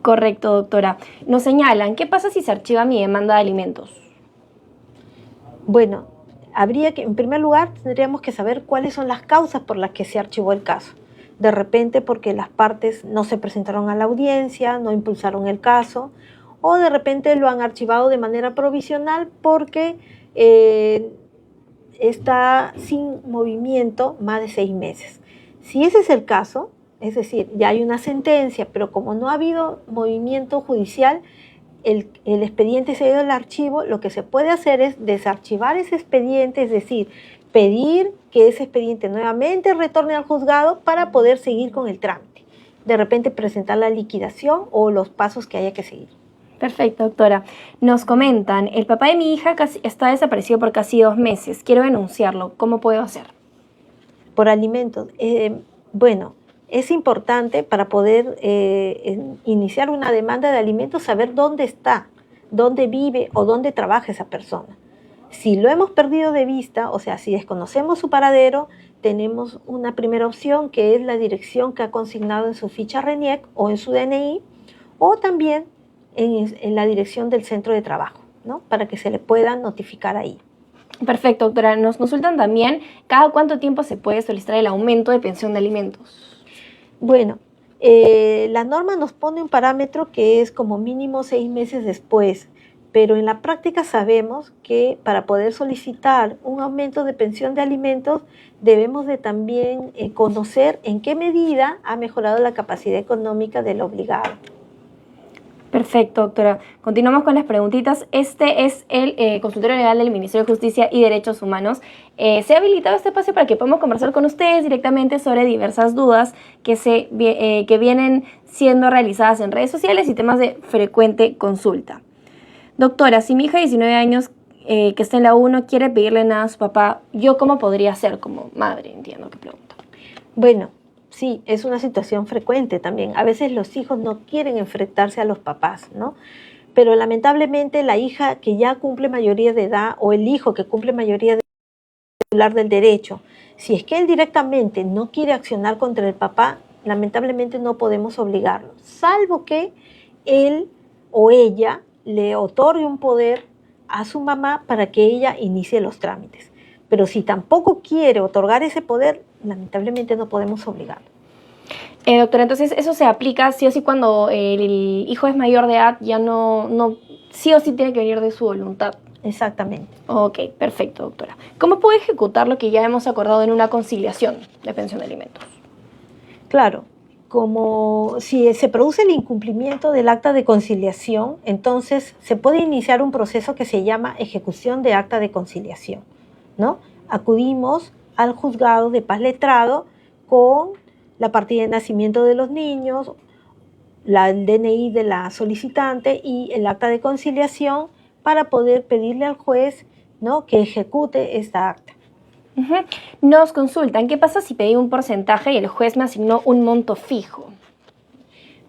Correcto, doctora. Nos señalan, ¿qué pasa si se archiva mi demanda de alimentos? Bueno, en primer lugar, tendríamos que saber cuáles son las causas por las que se archivó el caso. De repente porque las partes no se presentaron a la audiencia, no impulsaron el caso, o de repente lo han archivado de manera provisional porque está sin movimiento más de 6 meses. Si ese es el caso, es decir, ya hay una sentencia, pero como no ha habido movimiento judicial, el expediente se ha ido al archivo, lo que se puede hacer es desarchivar ese expediente, es decir, pedir que ese expediente nuevamente retorne al juzgado para poder seguir con el trámite. De repente presentar la liquidación o los pasos que haya que seguir. Perfecto, doctora. Nos comentan, el papá de mi hija está desaparecido por casi 2 meses. Quiero denunciarlo. ¿Cómo puedo hacer? Por alimentos. Bueno, es importante para poder iniciar una demanda de alimentos saber dónde está, dónde vive o dónde trabaja esa persona. Si lo hemos perdido de vista, o sea, si desconocemos su paradero, tenemos una primera opción que es la dirección que ha consignado en su ficha RENIEC o en su DNI, o también en la dirección del centro de trabajo, ¿no? Para que se le pueda notificar ahí. Perfecto, doctora. Nos consultan también cada cuánto tiempo se puede solicitar el aumento de pensión de alimentos. Bueno, la norma nos pone un parámetro que es como mínimo 6 meses después, pero en la práctica sabemos que para poder solicitar un aumento de pensión de alimentos debemos de también conocer en qué medida ha mejorado la capacidad económica del obligado. Perfecto, doctora. Continuamos con las preguntitas. Este es el consultorio legal del Ministerio de Justicia y Derechos Humanos. Se ha habilitado este espacio para que podamos conversar con ustedes directamente sobre diversas dudas que vienen siendo realizadas en redes sociales y temas de frecuente consulta. Doctora, si mi hija de 19 años que está en la U no quiere pedirle nada a su papá, ¿yo cómo podría hacer como madre? Entiendo que pregunta. Bueno, sí, es una situación frecuente también. A veces los hijos no quieren enfrentarse a los papás, ¿no? Pero lamentablemente la hija que ya cumple mayoría de edad o el hijo que cumple mayoría de edad es titular del derecho, si es que él directamente no quiere accionar contra el papá, lamentablemente no podemos obligarlo, salvo que él o ella le otorgue un poder a su mamá para que ella inicie los trámites. Pero si tampoco quiere otorgar ese poder, lamentablemente no podemos obligarlo. Doctora, entonces eso se aplica sí o sí cuando el hijo es mayor de edad, ya no sí o sí tiene que venir de su voluntad. Exactamente. Ok, perfecto, doctora. ¿Cómo puede ejecutar lo que ya hemos acordado en una conciliación de pensión de alimentos? Claro, como si se produce el incumplimiento del acta de conciliación, entonces se puede iniciar un proceso que se llama ejecución de acta de conciliación, ¿no? Acudimos al juzgado de paz letrado con la partida de nacimiento de los niños, el DNI de la solicitante y el acta de conciliación para poder pedirle al juez, ¿no?, que ejecute esta acta. Nos consultan, ¿qué pasa si pedí un porcentaje y el juez me asignó un monto fijo?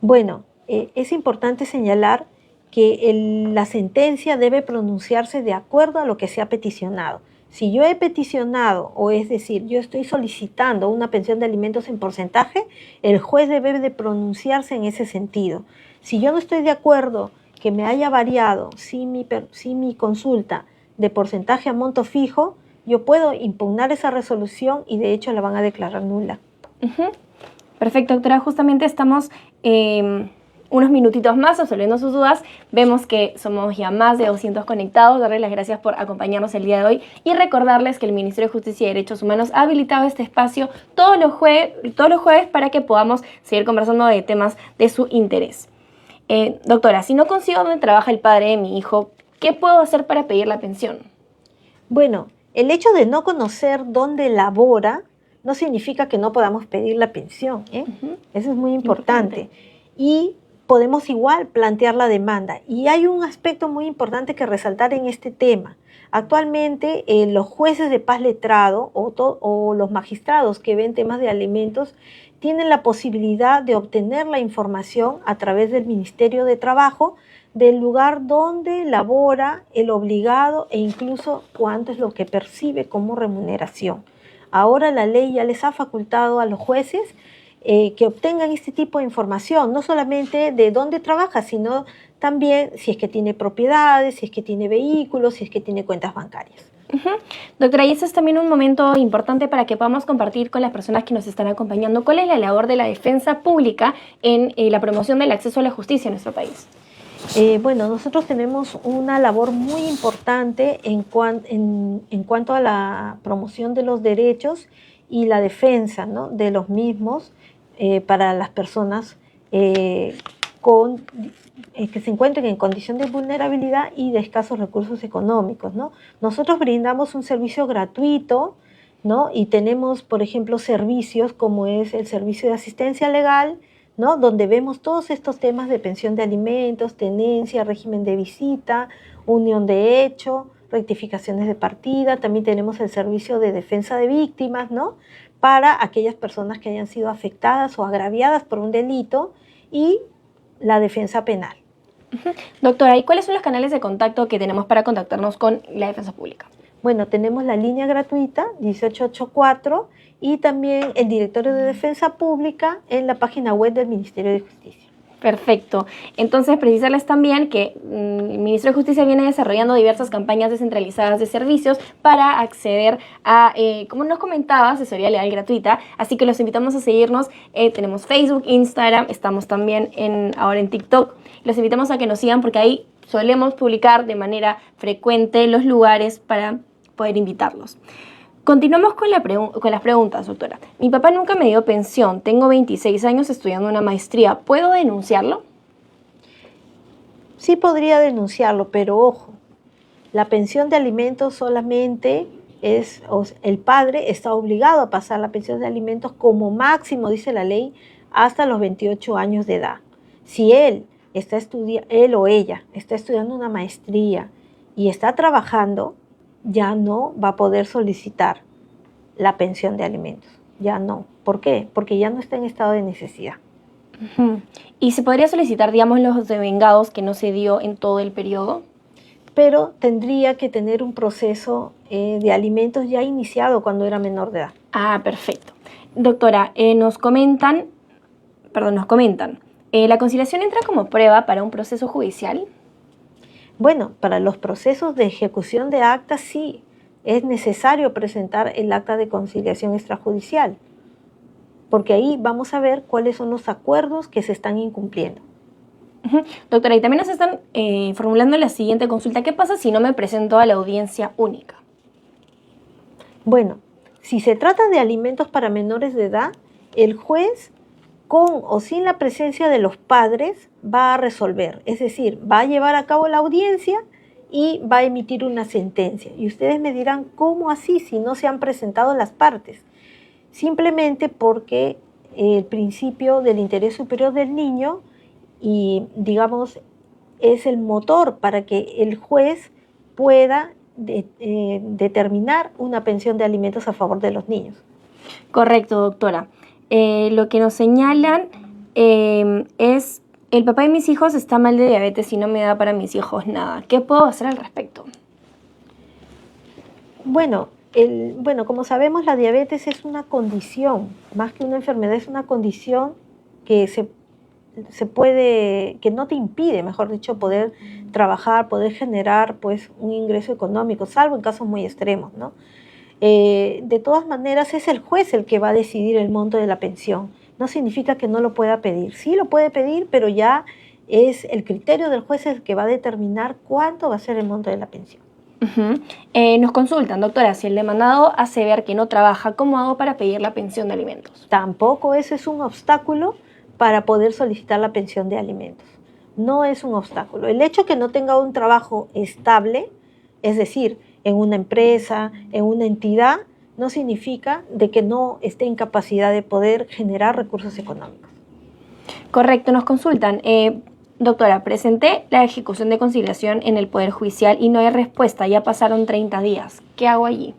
Bueno, es importante señalar que la sentencia debe pronunciarse de acuerdo a lo que se ha peticionado. Si yo he peticionado, o es decir, yo estoy solicitando una pensión de alimentos en porcentaje, el juez debe de pronunciarse en ese sentido. Si yo no estoy de acuerdo que me haya variado si mi consulta de porcentaje a monto fijo, yo puedo impugnar esa resolución y de hecho la van a declarar nula. Perfecto, doctora. Justamente estamos unos minutitos más resolviendo sus dudas. Vemos que somos ya más de 200 conectados. Darles las gracias por acompañarnos el día de hoy y recordarles que el Ministerio de Justicia y Derechos Humanos ha habilitado este espacio todos los jueves para que podamos seguir conversando de temas de su interés. Doctora, si no consigo dónde trabaja el padre de mi hijo, ¿qué puedo hacer para pedir la pensión? Bueno, el hecho de no conocer dónde labora no significa que no podamos pedir la pensión, ¿eh? Ujú. Eso es muy importante. Y podemos igual plantear la demanda. Y hay un aspecto muy importante que resaltar en este tema. Actualmente, los jueces de paz letrado o los magistrados que ven temas de alimentos tienen la posibilidad de obtener la información a través del Ministerio de Trabajo del lugar donde labora el obligado e incluso cuánto es lo que percibe como remuneración. Ahora la ley ya les ha facultado a los jueces que obtengan este tipo de información, no solamente de dónde trabaja, sino también si es que tiene propiedades, si es que tiene vehículos, si es que tiene cuentas bancarias. Ujú. Doctora, y ese es también un momento importante para que podamos compartir con las personas que nos están acompañando cuál es la labor de la defensa pública en la promoción del acceso a la justicia en nuestro país. Bueno, nosotros tenemos una labor muy importante en cuanto a la promoción de los derechos y la defensa, ¿no?, de los mismos para las personas que se encuentren en condición de vulnerabilidad y de escasos recursos económicos, ¿no? Nosotros brindamos un servicio gratuito, ¿no? Y tenemos, por ejemplo, servicios como es el servicio de asistencia legal, ¿no?, donde vemos todos estos temas de pensión de alimentos, tenencia, régimen de visita, unión de hecho, rectificaciones de partida. También tenemos el servicio de defensa de víctimas, ¿no?, para aquellas personas que hayan sido afectadas o agraviadas por un delito, y la defensa penal. Doctora, ¿y cuáles son los canales de contacto que tenemos para contactarnos con la defensa pública? Bueno, tenemos la línea gratuita 1884 y también el Directorio de Defensa Pública en la página web del Ministerio de Justicia. Perfecto. Entonces, precisarles también que el Ministerio de Justicia viene desarrollando diversas campañas descentralizadas de servicios para acceder a, como nos comentaba, asesoría legal gratuita. Así que los invitamos a seguirnos. Tenemos Facebook, Instagram, estamos también ahora en TikTok. Los invitamos a que nos sigan porque ahí solemos publicar de manera frecuente los lugares para poder invitarlos. Continuamos con las preguntas, doctora. Mi papá nunca me dio pensión. Tengo 26 años estudiando una maestría. ¿Puedo denunciarlo? Sí podría denunciarlo, pero ojo, la pensión de alimentos solamente el padre está obligado a pasar la pensión de alimentos como máximo, dice la ley, hasta los 28 años de edad. Si él o ella está estudiando una maestría y está trabajando, ya no va a poder solicitar la pensión de alimentos. Ya no. ¿Por qué? Porque ya no está en estado de necesidad. Uh-huh. ¿Y se podría solicitar, digamos, los devengados que no se dio en todo el periodo? Pero tendría que tener un proceso de alimentos ya iniciado cuando era menor de edad. Ah, perfecto. Doctora, nos comentan, ¿la conciliación entra como prueba para un proceso judicial? Bueno, para los procesos de ejecución de actas sí es necesario presentar el acta de conciliación extrajudicial, porque ahí vamos a ver cuáles son los acuerdos que se están incumpliendo. Uh-huh. Doctora, y también nos están formulando la siguiente consulta. ¿Qué pasa si no me presento a la audiencia única? Bueno, si se trata de alimentos para menores de edad, el juez, con o sin la presencia de los padres, va a resolver. Es decir, va a llevar a cabo la audiencia y va a emitir una sentencia. Y ustedes me dirán, ¿cómo así si no se han presentado las partes? Simplemente porque el principio del interés superior del niño y, digamos, es el motor para que el juez pueda determinar una pensión de alimentos a favor de los niños. Correcto, doctora. Lo que nos señalan es: el papá de mis hijos está mal de diabetes y no me da para mis hijos nada. ¿Qué puedo hacer al respecto? Bueno, como sabemos, la diabetes es una condición, más que una enfermedad, es una condición que que no te impide, mejor dicho, poder trabajar, poder generar pues un ingreso económico, salvo en casos muy extremos, ¿no? De todas maneras, es el juez el que va a decidir el monto de la pensión. No significa que no lo pueda pedir. Sí lo puede pedir, pero ya es el criterio del juez el que va a determinar cuánto va a ser el monto de la pensión. Uh-huh. Nos consultan, doctora, si el demandado hace ver que no trabaja, ¿cómo hago para pedir la pensión de alimentos? Tampoco eso es un obstáculo para poder solicitar la pensión de alimentos. no es un obstáculo. El hecho que no tenga un trabajo estable, es decir, en una empresa, en una entidad, no significa de que no esté en capacidad de poder generar recursos económicos. Correcto, nos consultan. Doctora, presenté la ejecución de conciliación en el Poder Judicial y no hay respuesta, ya pasaron 30 días. ¿Qué hago allí?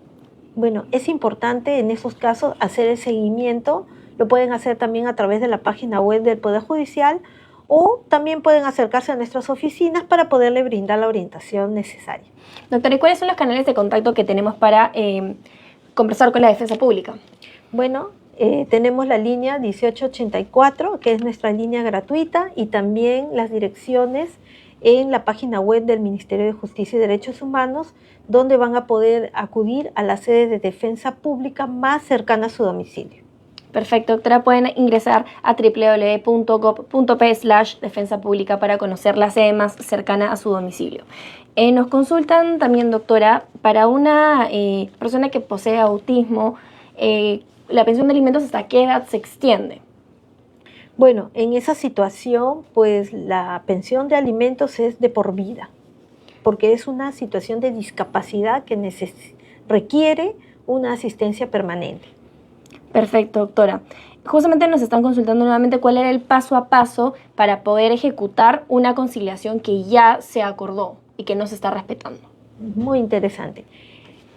Bueno, es importante en esos casos hacer el seguimiento. Lo pueden hacer también a través de la página web del Poder Judicial o también pueden acercarse a nuestras oficinas para poderle brindar la orientación necesaria. Doctora, ¿y cuáles son los canales de contacto que tenemos para conversar con la defensa pública? Bueno, tenemos la línea 1884, que es nuestra línea gratuita, y también las direcciones en la página web del Ministerio de Justicia y Derechos Humanos, donde van a poder acudir a la sede de defensa pública más cercana a su domicilio. Perfecto, doctora, pueden ingresar a www.gov.p/defensa pública para conocer la sede más cercana a su domicilio. Nos consultan también, doctora, para una persona que posee autismo, la pensión de alimentos, ¿hasta qué edad se extiende? Bueno, en esa situación, pues la pensión de alimentos es de por vida, porque es una situación de discapacidad que requiere una asistencia permanente. Perfecto, doctora. Justamente nos están consultando nuevamente cuál era el paso a paso para poder ejecutar una conciliación que ya se acordó y que no se está respetando. Muy interesante.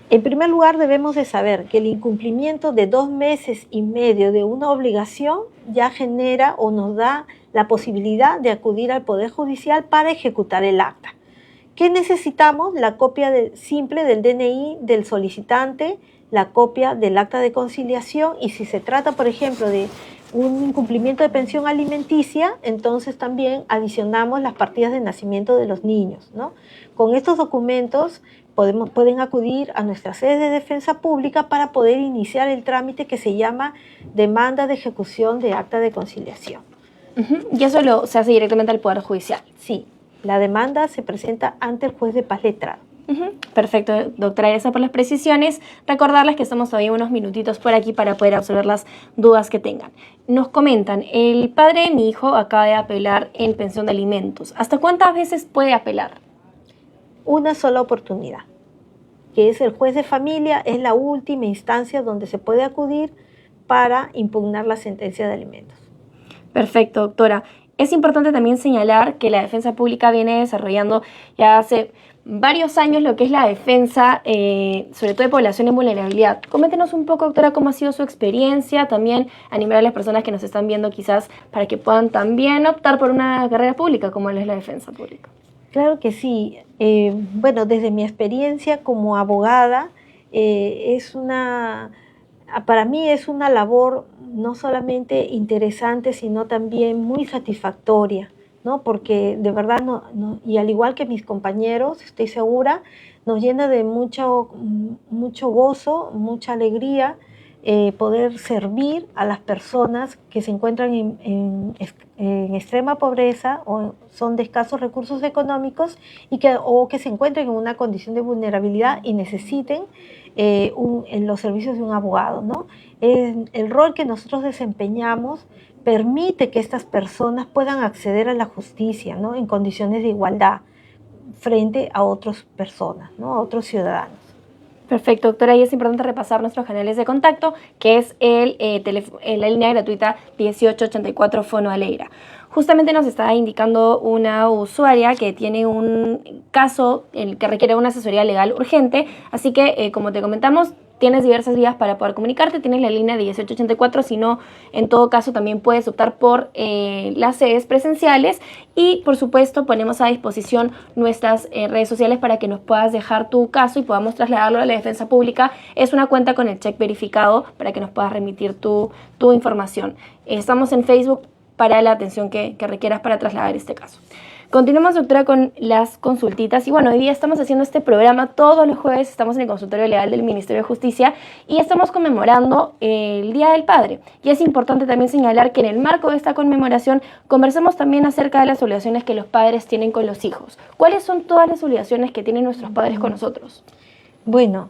En primer lugar, debemos de saber que el incumplimiento de 2 meses y medio de una obligación ya genera o nos da la posibilidad de acudir al Poder Judicial para ejecutar el acta. ¿Qué necesitamos? La copia simple del DNI del solicitante, la copia del acta de conciliación, y si se trata, por ejemplo, de un incumplimiento de pensión alimenticia, entonces también adicionamos las partidas de nacimiento de los niños, ¿no? Con estos documentos pueden acudir a nuestra sede de defensa pública para poder iniciar el trámite que se llama demanda de ejecución de acta de conciliación. Y eso se hace directamente al Poder Judicial. Sí, la demanda se presenta ante el juez de paz letrado. Perfecto, doctora, gracias por las precisiones. Recordarles que estamos todavía unos minutitos por aquí para poder absorber las dudas que tengan. Nos comentan, el padre de mi hijo acaba de apelar en pensión de alimentos. ¿Hasta cuántas veces puede apelar? Una sola oportunidad, que es el juez de familia, es la última instancia donde se puede acudir para impugnar la sentencia de alimentos. Perfecto, doctora. Es importante también señalar que la defensa pública viene desarrollando ya hace varios años lo que es la defensa, sobre todo de población en vulnerabilidad. Coméntenos un poco, doctora, cómo ha sido su experiencia, también animar a las personas que nos están viendo quizás para que puedan también optar por una carrera pública como es la defensa pública. Claro que sí. Bueno, desde mi experiencia como abogada, para mí es una labor no solamente interesante, sino también muy satisfactoria, ¿no? Porque de verdad, y al igual que mis compañeros, estoy segura, nos llena de mucho gozo, mucha alegría poder servir a las personas que se encuentran en extrema pobreza o son de escasos recursos económicos o que se encuentren en una condición de vulnerabilidad y necesiten en los servicios de un abogado, ¿no? El rol que nosotros desempeñamos permite que estas personas puedan acceder a la justicia, ¿no? En condiciones de igualdad frente a otras personas, ¿no? A otros ciudadanos. Perfecto, doctora, y es importante repasar nuestros canales de contacto, que es la línea gratuita 1884 Fono Alegra. Justamente nos está indicando una usuaria que tiene un caso en el que requiere una asesoría legal urgente, así que, como te comentamos, tienes diversas vías para poder comunicarte, tienes la línea de 1884, si no, en todo caso también puedes optar por las sedes presenciales y por supuesto ponemos a disposición nuestras redes sociales para que nos puedas dejar tu caso y podamos trasladarlo a la defensa pública. Es una cuenta con el check verificado para que nos puedas remitir tu información. Estamos en Facebook para la atención que requieras para trasladar este caso. Continuamos, doctora, con las consultitas. Y bueno, hoy día estamos haciendo este programa todos los jueves. Estamos en el consultorio legal del Ministerio de Justicia y estamos conmemorando el Día del Padre. Y es importante también señalar que en el marco de esta conmemoración conversamos también acerca de las obligaciones que los padres tienen con los hijos. ¿Cuáles son todas las obligaciones que tienen nuestros padres con nosotros? Bueno,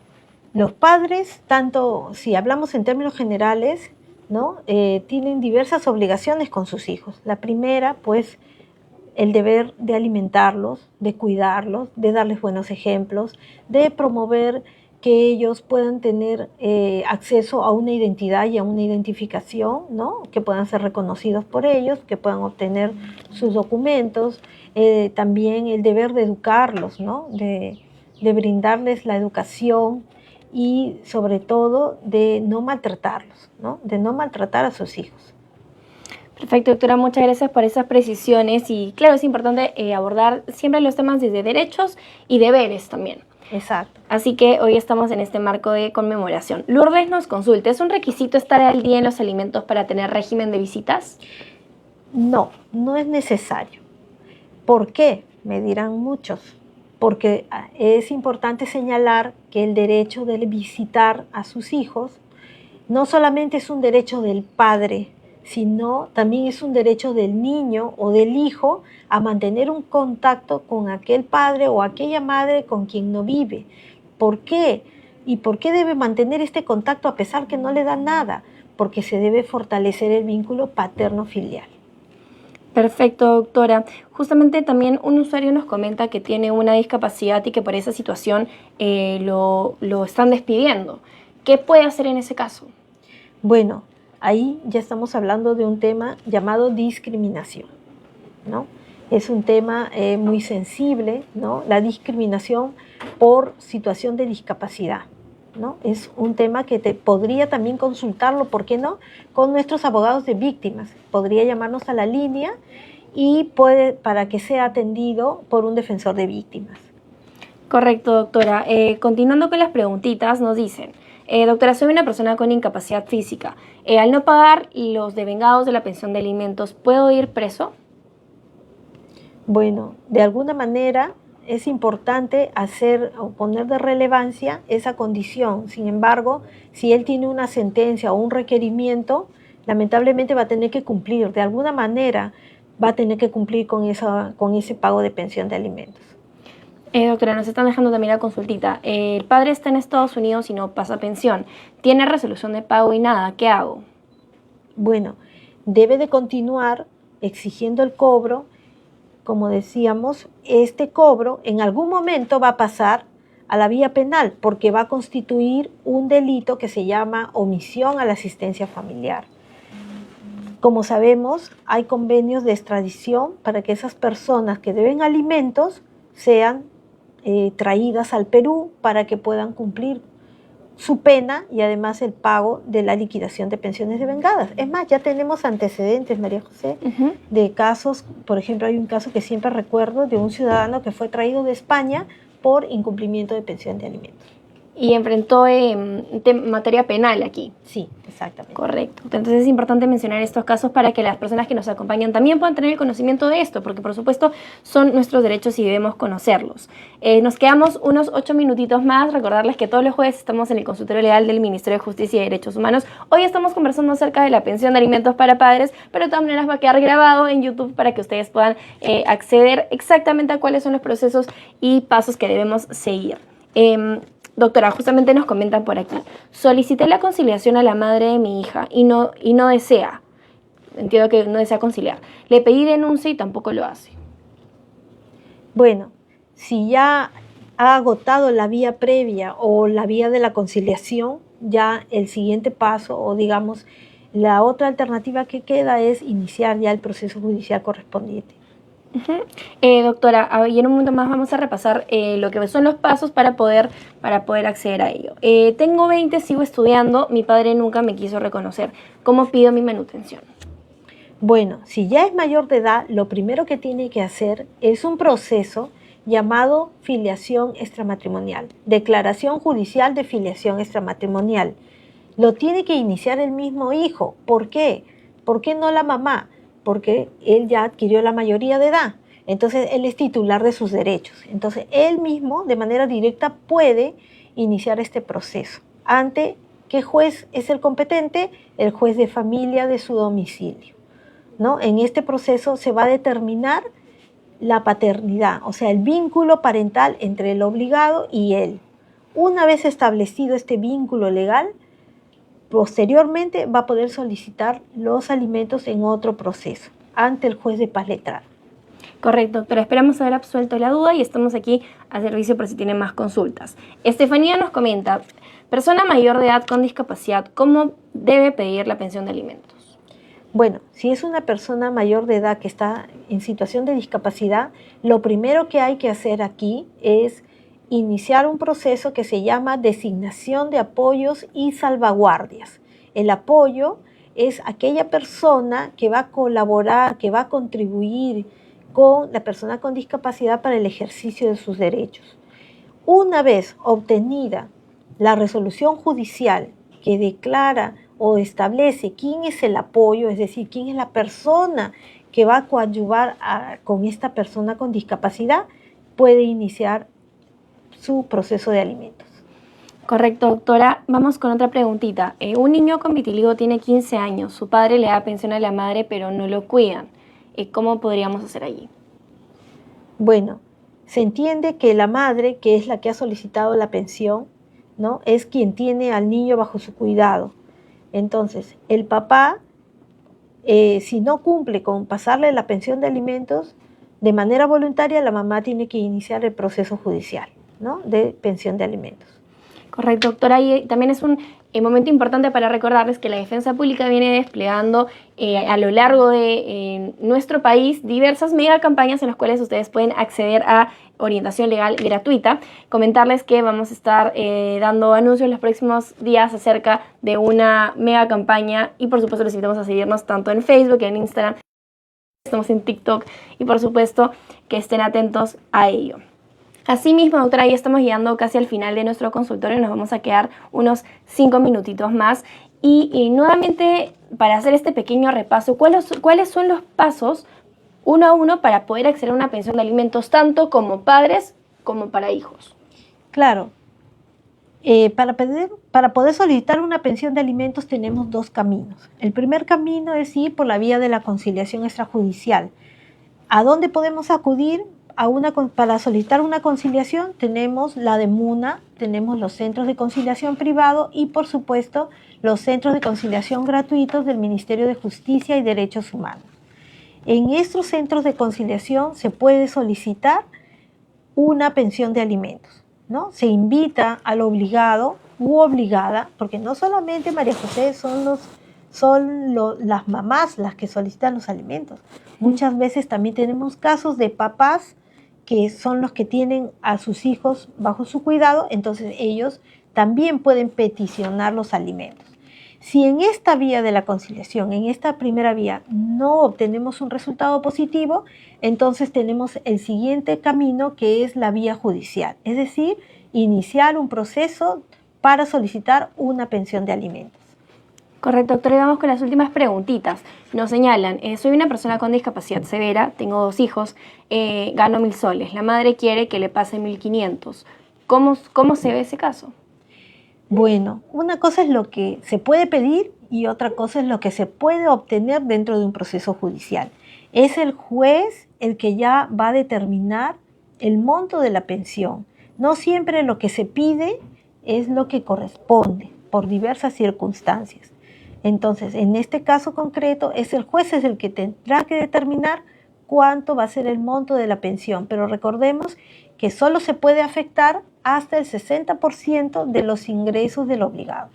los padres, tanto si hablamos en términos generales, ¿no? Tienen diversas obligaciones con sus hijos. La primera, pues, el deber de alimentarlos, de cuidarlos, de darles buenos ejemplos, de promover que ellos puedan tener acceso a una identidad y a una identificación, ¿no? Que puedan ser reconocidos por ellos, que puedan obtener sus documentos, también el deber de educarlos, ¿no? De brindarles la educación y sobre todo de no maltratarlos, ¿no? De no maltratar a sus hijos. Perfecto, doctora, muchas gracias por esas precisiones y claro, es importante abordar siempre los temas desde derechos y deberes también. Exacto. Así que hoy estamos en este marco de conmemoración. Lourdes nos consulta, ¿es un requisito estar al día en los alimentos para tener régimen de visitas? No, no es necesario. ¿Por qué? Me dirán muchos. Porque es importante señalar que el derecho de visitar a sus hijos no solamente es un derecho del padre, sino también es un derecho del niño o del hijo a mantener un contacto con aquel padre o aquella madre con quien no vive. ¿Por qué? ¿Y por qué debe mantener este contacto a pesar que no le da nada? Porque se debe fortalecer el vínculo paterno-filial. Perfecto, doctora. Justamente también un usuario nos comenta que tiene una discapacidad y que por esa situación lo están despidiendo. ¿Qué puede hacer en ese caso? Bueno, ahí ya estamos hablando de un tema llamado discriminación, ¿no? Es un tema muy sensible, ¿no? La discriminación por situación de discapacidad, ¿no? Es un tema que te podría también consultarlo, ¿por qué no? Con nuestros abogados de víctimas. Podría llamarnos a la línea y para que sea atendido por un defensor de víctimas. Correcto, doctora. Continuando con las preguntitas, nos dicen, doctora, soy una persona con incapacidad física. Al no pagar los devengados de la pensión de alimentos, ¿puedo ir preso? Bueno, de alguna manera es importante hacer o poner de relevancia esa condición. Sin embargo, si él tiene una sentencia o un requerimiento, lamentablemente va a tener que cumplir. De alguna manera va a tener que cumplir con ese pago de pensión de alimentos. Doctora, nos están dejando también la consultita. El padre está en Estados Unidos y no pasa pensión. Tiene resolución de pago y nada. ¿Qué hago? Bueno, debe de continuar exigiendo el cobro. Como decíamos, este cobro en algún momento va a pasar a la vía penal porque va a constituir un delito que se llama omisión a la asistencia familiar. Como sabemos, hay convenios de extradición para que esas personas que deben alimentos sean traídas al Perú para que puedan cumplir su pena y además el pago de la liquidación de pensiones devengadas. Es más, ya tenemos antecedentes, María José, de casos. Por ejemplo, hay un caso que siempre recuerdo de un ciudadano que fue traído de España por incumplimiento de pensión de alimentos. Y enfrentó materia penal aquí. Sí, exactamente. Correcto. Entonces es importante mencionar estos casos para que las personas que nos acompañan también puedan tener el conocimiento de esto, porque por supuesto son nuestros derechos y debemos conocerlos. Nos quedamos unos 8 minutitos más. Recordarles que todos los jueves estamos en el consultorio legal del Ministerio de Justicia y Derechos Humanos. Hoy estamos conversando acerca de la pensión de alimentos para padres, pero de todas maneras va a quedar grabado en YouTube para que ustedes puedan acceder exactamente a cuáles son los procesos y pasos que debemos seguir. Doctora, justamente nos comentan por aquí. Solicité la conciliación a la madre de mi hija y no desea. Entiendo que no desea conciliar. Le pedí denuncia y tampoco lo hace. Bueno, si ya ha agotado la vía previa o la vía de la conciliación, ya el siguiente paso o digamos la otra alternativa que queda es iniciar ya el proceso judicial correspondiente. Doctora, y en un momento más vamos a repasar lo que son los pasos para poder acceder a ello. Tengo 20, sigo estudiando, mi padre nunca me quiso reconocer. ¿Cómo pido mi manutención? Bueno, si ya es mayor de edad, lo primero que tiene que hacer es un proceso llamado filiación extramatrimonial, declaración judicial de filiación extramatrimonial. Lo tiene que iniciar el mismo hijo. ¿Por qué? ¿Por qué no la mamá? Porque él ya adquirió la mayoría de edad, entonces él es titular de sus derechos. Entonces él mismo de manera directa puede iniciar este proceso. ¿Ante qué juez es el competente? El juez de familia de su domicilio, ¿no? En este proceso se va a determinar la paternidad, o sea, el vínculo parental entre el obligado y él. Una vez establecido este vínculo legal, posteriormente va a poder solicitar los alimentos en otro proceso, ante el juez de paz letrado. Correcto, doctora. Esperamos haber absuelto la duda y estamos aquí a servicio por si tienen más consultas. Estefanía nos comenta, persona mayor de edad con discapacidad, ¿cómo debe pedir la pensión de alimentos? Bueno, si es una persona mayor de edad que está en situación de discapacidad, lo primero que hay que hacer aquí es iniciar un proceso que se llama designación de apoyos y salvaguardias. El apoyo es aquella persona que va a colaborar, que va a contribuir con la persona con discapacidad para el ejercicio de sus derechos. Una vez obtenida la resolución judicial que declara o establece quién es el apoyo, es decir, quién es la persona que va a coadyuvar con esta persona con discapacidad, puede iniciar su proceso de alimentos. Correcto, doctora. Vamos con otra preguntita. Un niño con vitiligo tiene 15 años, su padre le da pensión a la madre, pero no lo cuidan. ¿Cómo podríamos hacer allí? Bueno, se entiende que la madre, que es la que ha solicitado la pensión, ¿no?, es quien tiene al niño bajo su cuidado. Entonces, el papá, si no cumple con pasarle la pensión de alimentos, de manera voluntaria la mamá tiene que iniciar el proceso judicial, ¿no?, de pensión de alimentos. Correcto, doctora. Y también es un momento importante para recordarles que la Defensa Pública viene desplegando a lo largo de nuestro país diversas mega campañas en las cuales ustedes pueden acceder a orientación legal gratuita. Comentarles que vamos a estar dando anuncios los próximos días acerca de una mega campaña y por supuesto les invitamos a seguirnos tanto en Facebook, en Instagram, estamos en TikTok y por supuesto que estén atentos a ello. Asimismo, doctora, ya estamos llegando casi al final de nuestro consultorio, nos vamos a quedar unos 5 minutitos más y nuevamente para hacer este pequeño repaso, ¿cuáles son los pasos uno a uno para poder acceder a una pensión de alimentos tanto como padres como para hijos? Claro, para poder solicitar una pensión de alimentos tenemos dos caminos. El primer camino es ir por la vía de la conciliación extrajudicial. ¿A dónde podemos acudir? Para solicitar una conciliación tenemos la de MUNA, tenemos los centros de conciliación privado y por supuesto los centros de conciliación gratuitos del Ministerio de Justicia y Derechos Humanos. En estos centros de conciliación se puede solicitar una pensión de alimentos, ¿no? Se invita al obligado u obligada, porque no solamente, María José, son las mamás las que solicitan los alimentos. Muchas veces también tenemos casos de papás que son los que tienen a sus hijos bajo su cuidado, entonces ellos también pueden peticionar los alimentos. Si en esta vía de la conciliación, en esta primera vía, no obtenemos un resultado positivo, entonces tenemos el siguiente camino que es la vía judicial, es decir, iniciar un proceso para solicitar una pensión de alimentos. Correcto, doctora, y vamos con las últimas preguntitas. Nos señalan, soy una persona con discapacidad severa, tengo 2 hijos, gano 1.000 soles. La madre quiere que le pase 1.500. ¿Cómo se ve ese caso? Bueno, una cosa es lo que se puede pedir y otra cosa es lo que se puede obtener dentro de un proceso judicial. Es el juez el que ya va a determinar el monto de la pensión. No siempre lo que se pide es lo que corresponde por diversas circunstancias. Entonces, en este caso concreto, el juez es el que tendrá que determinar cuánto va a ser el monto de la pensión, pero recordemos que solo se puede afectar hasta el 60% de los ingresos del obligado.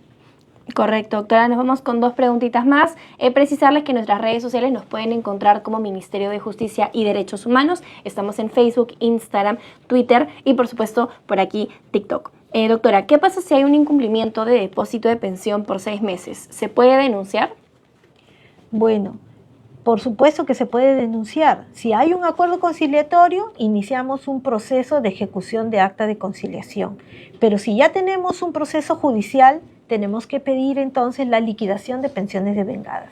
Correcto, doctora. Nos vamos con 2 preguntitas más. Precisarles que en nuestras redes sociales nos pueden encontrar como Ministerio de Justicia y Derechos Humanos. Estamos en Facebook, Instagram, Twitter y por supuesto por aquí TikTok. Doctora, ¿qué pasa si hay un incumplimiento de depósito de pensión por 6 meses? ¿Se puede denunciar? Bueno, por supuesto que se puede denunciar. Si hay un acuerdo conciliatorio, iniciamos un proceso de ejecución de acta de conciliación. Pero si ya tenemos un proceso judicial, tenemos que pedir entonces la liquidación de pensiones devengadas.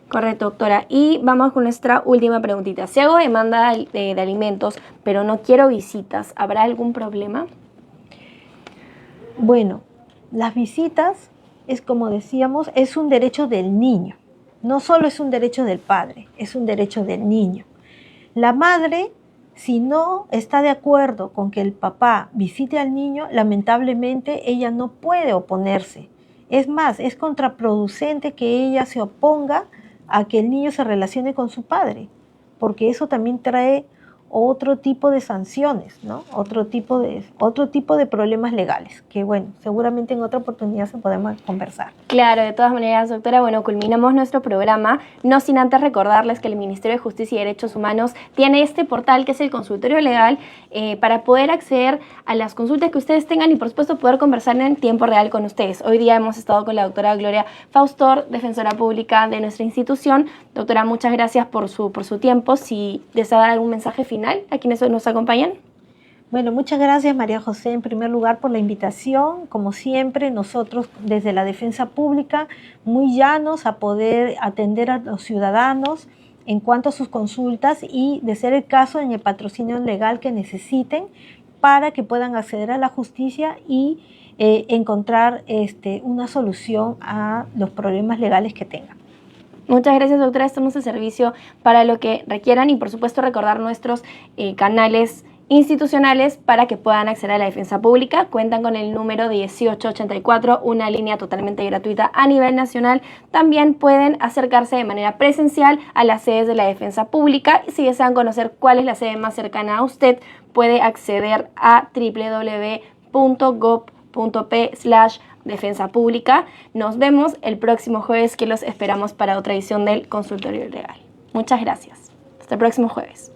Correcto, doctora. Y vamos con nuestra última preguntita. Si hago demanda de alimentos, pero no quiero visitas, ¿habrá algún problema? Bueno, las visitas es, como decíamos, es un derecho del niño. No solo es un derecho del padre, es un derecho del niño. La madre, si no está de acuerdo con que el papá visite al niño, lamentablemente ella no puede oponerse. Es más, es contraproducente que ella se oponga a que el niño se relacione con su padre, porque eso también trae otro tipo de sanciones, ¿no? Otro tipo de problemas legales, que bueno, seguramente en otra oportunidad se podemos conversar. Claro, de todas maneras, doctora, bueno, culminamos nuestro programa, no sin antes recordarles que el Ministerio de Justicia y Derechos Humanos tiene este portal que es el consultorio legal para poder acceder a las consultas que ustedes tengan y por supuesto poder conversar en tiempo real con ustedes. Hoy día hemos estado con la doctora Gloria Faustor, defensora pública de nuestra institución. Doctora, muchas gracias por su tiempo. Si desea dar algún mensaje final a quienes hoy nos acompañan. Bueno, muchas gracias María José en primer lugar por la invitación. Como siempre, nosotros desde la defensa pública muy llanos a poder atender a los ciudadanos en cuanto a sus consultas y de ser el caso en el patrocinio legal que necesiten para que puedan acceder a la justicia y encontrar una solución a los problemas legales que tengan. Muchas gracias, doctora. Estamos a servicio para lo que requieran y, por supuesto, recordar nuestros canales institucionales para que puedan acceder a la defensa pública. Cuentan con el número 1884, una línea totalmente gratuita a nivel nacional. También pueden acercarse de manera presencial a las sedes de la defensa pública. Si desean conocer cuál es la sede más cercana a usted, puede acceder a www.gov.p/defensa pública. Nos vemos el próximo jueves, que los esperamos para otra edición del Consultorio Legal. Muchas gracias. Hasta el próximo jueves.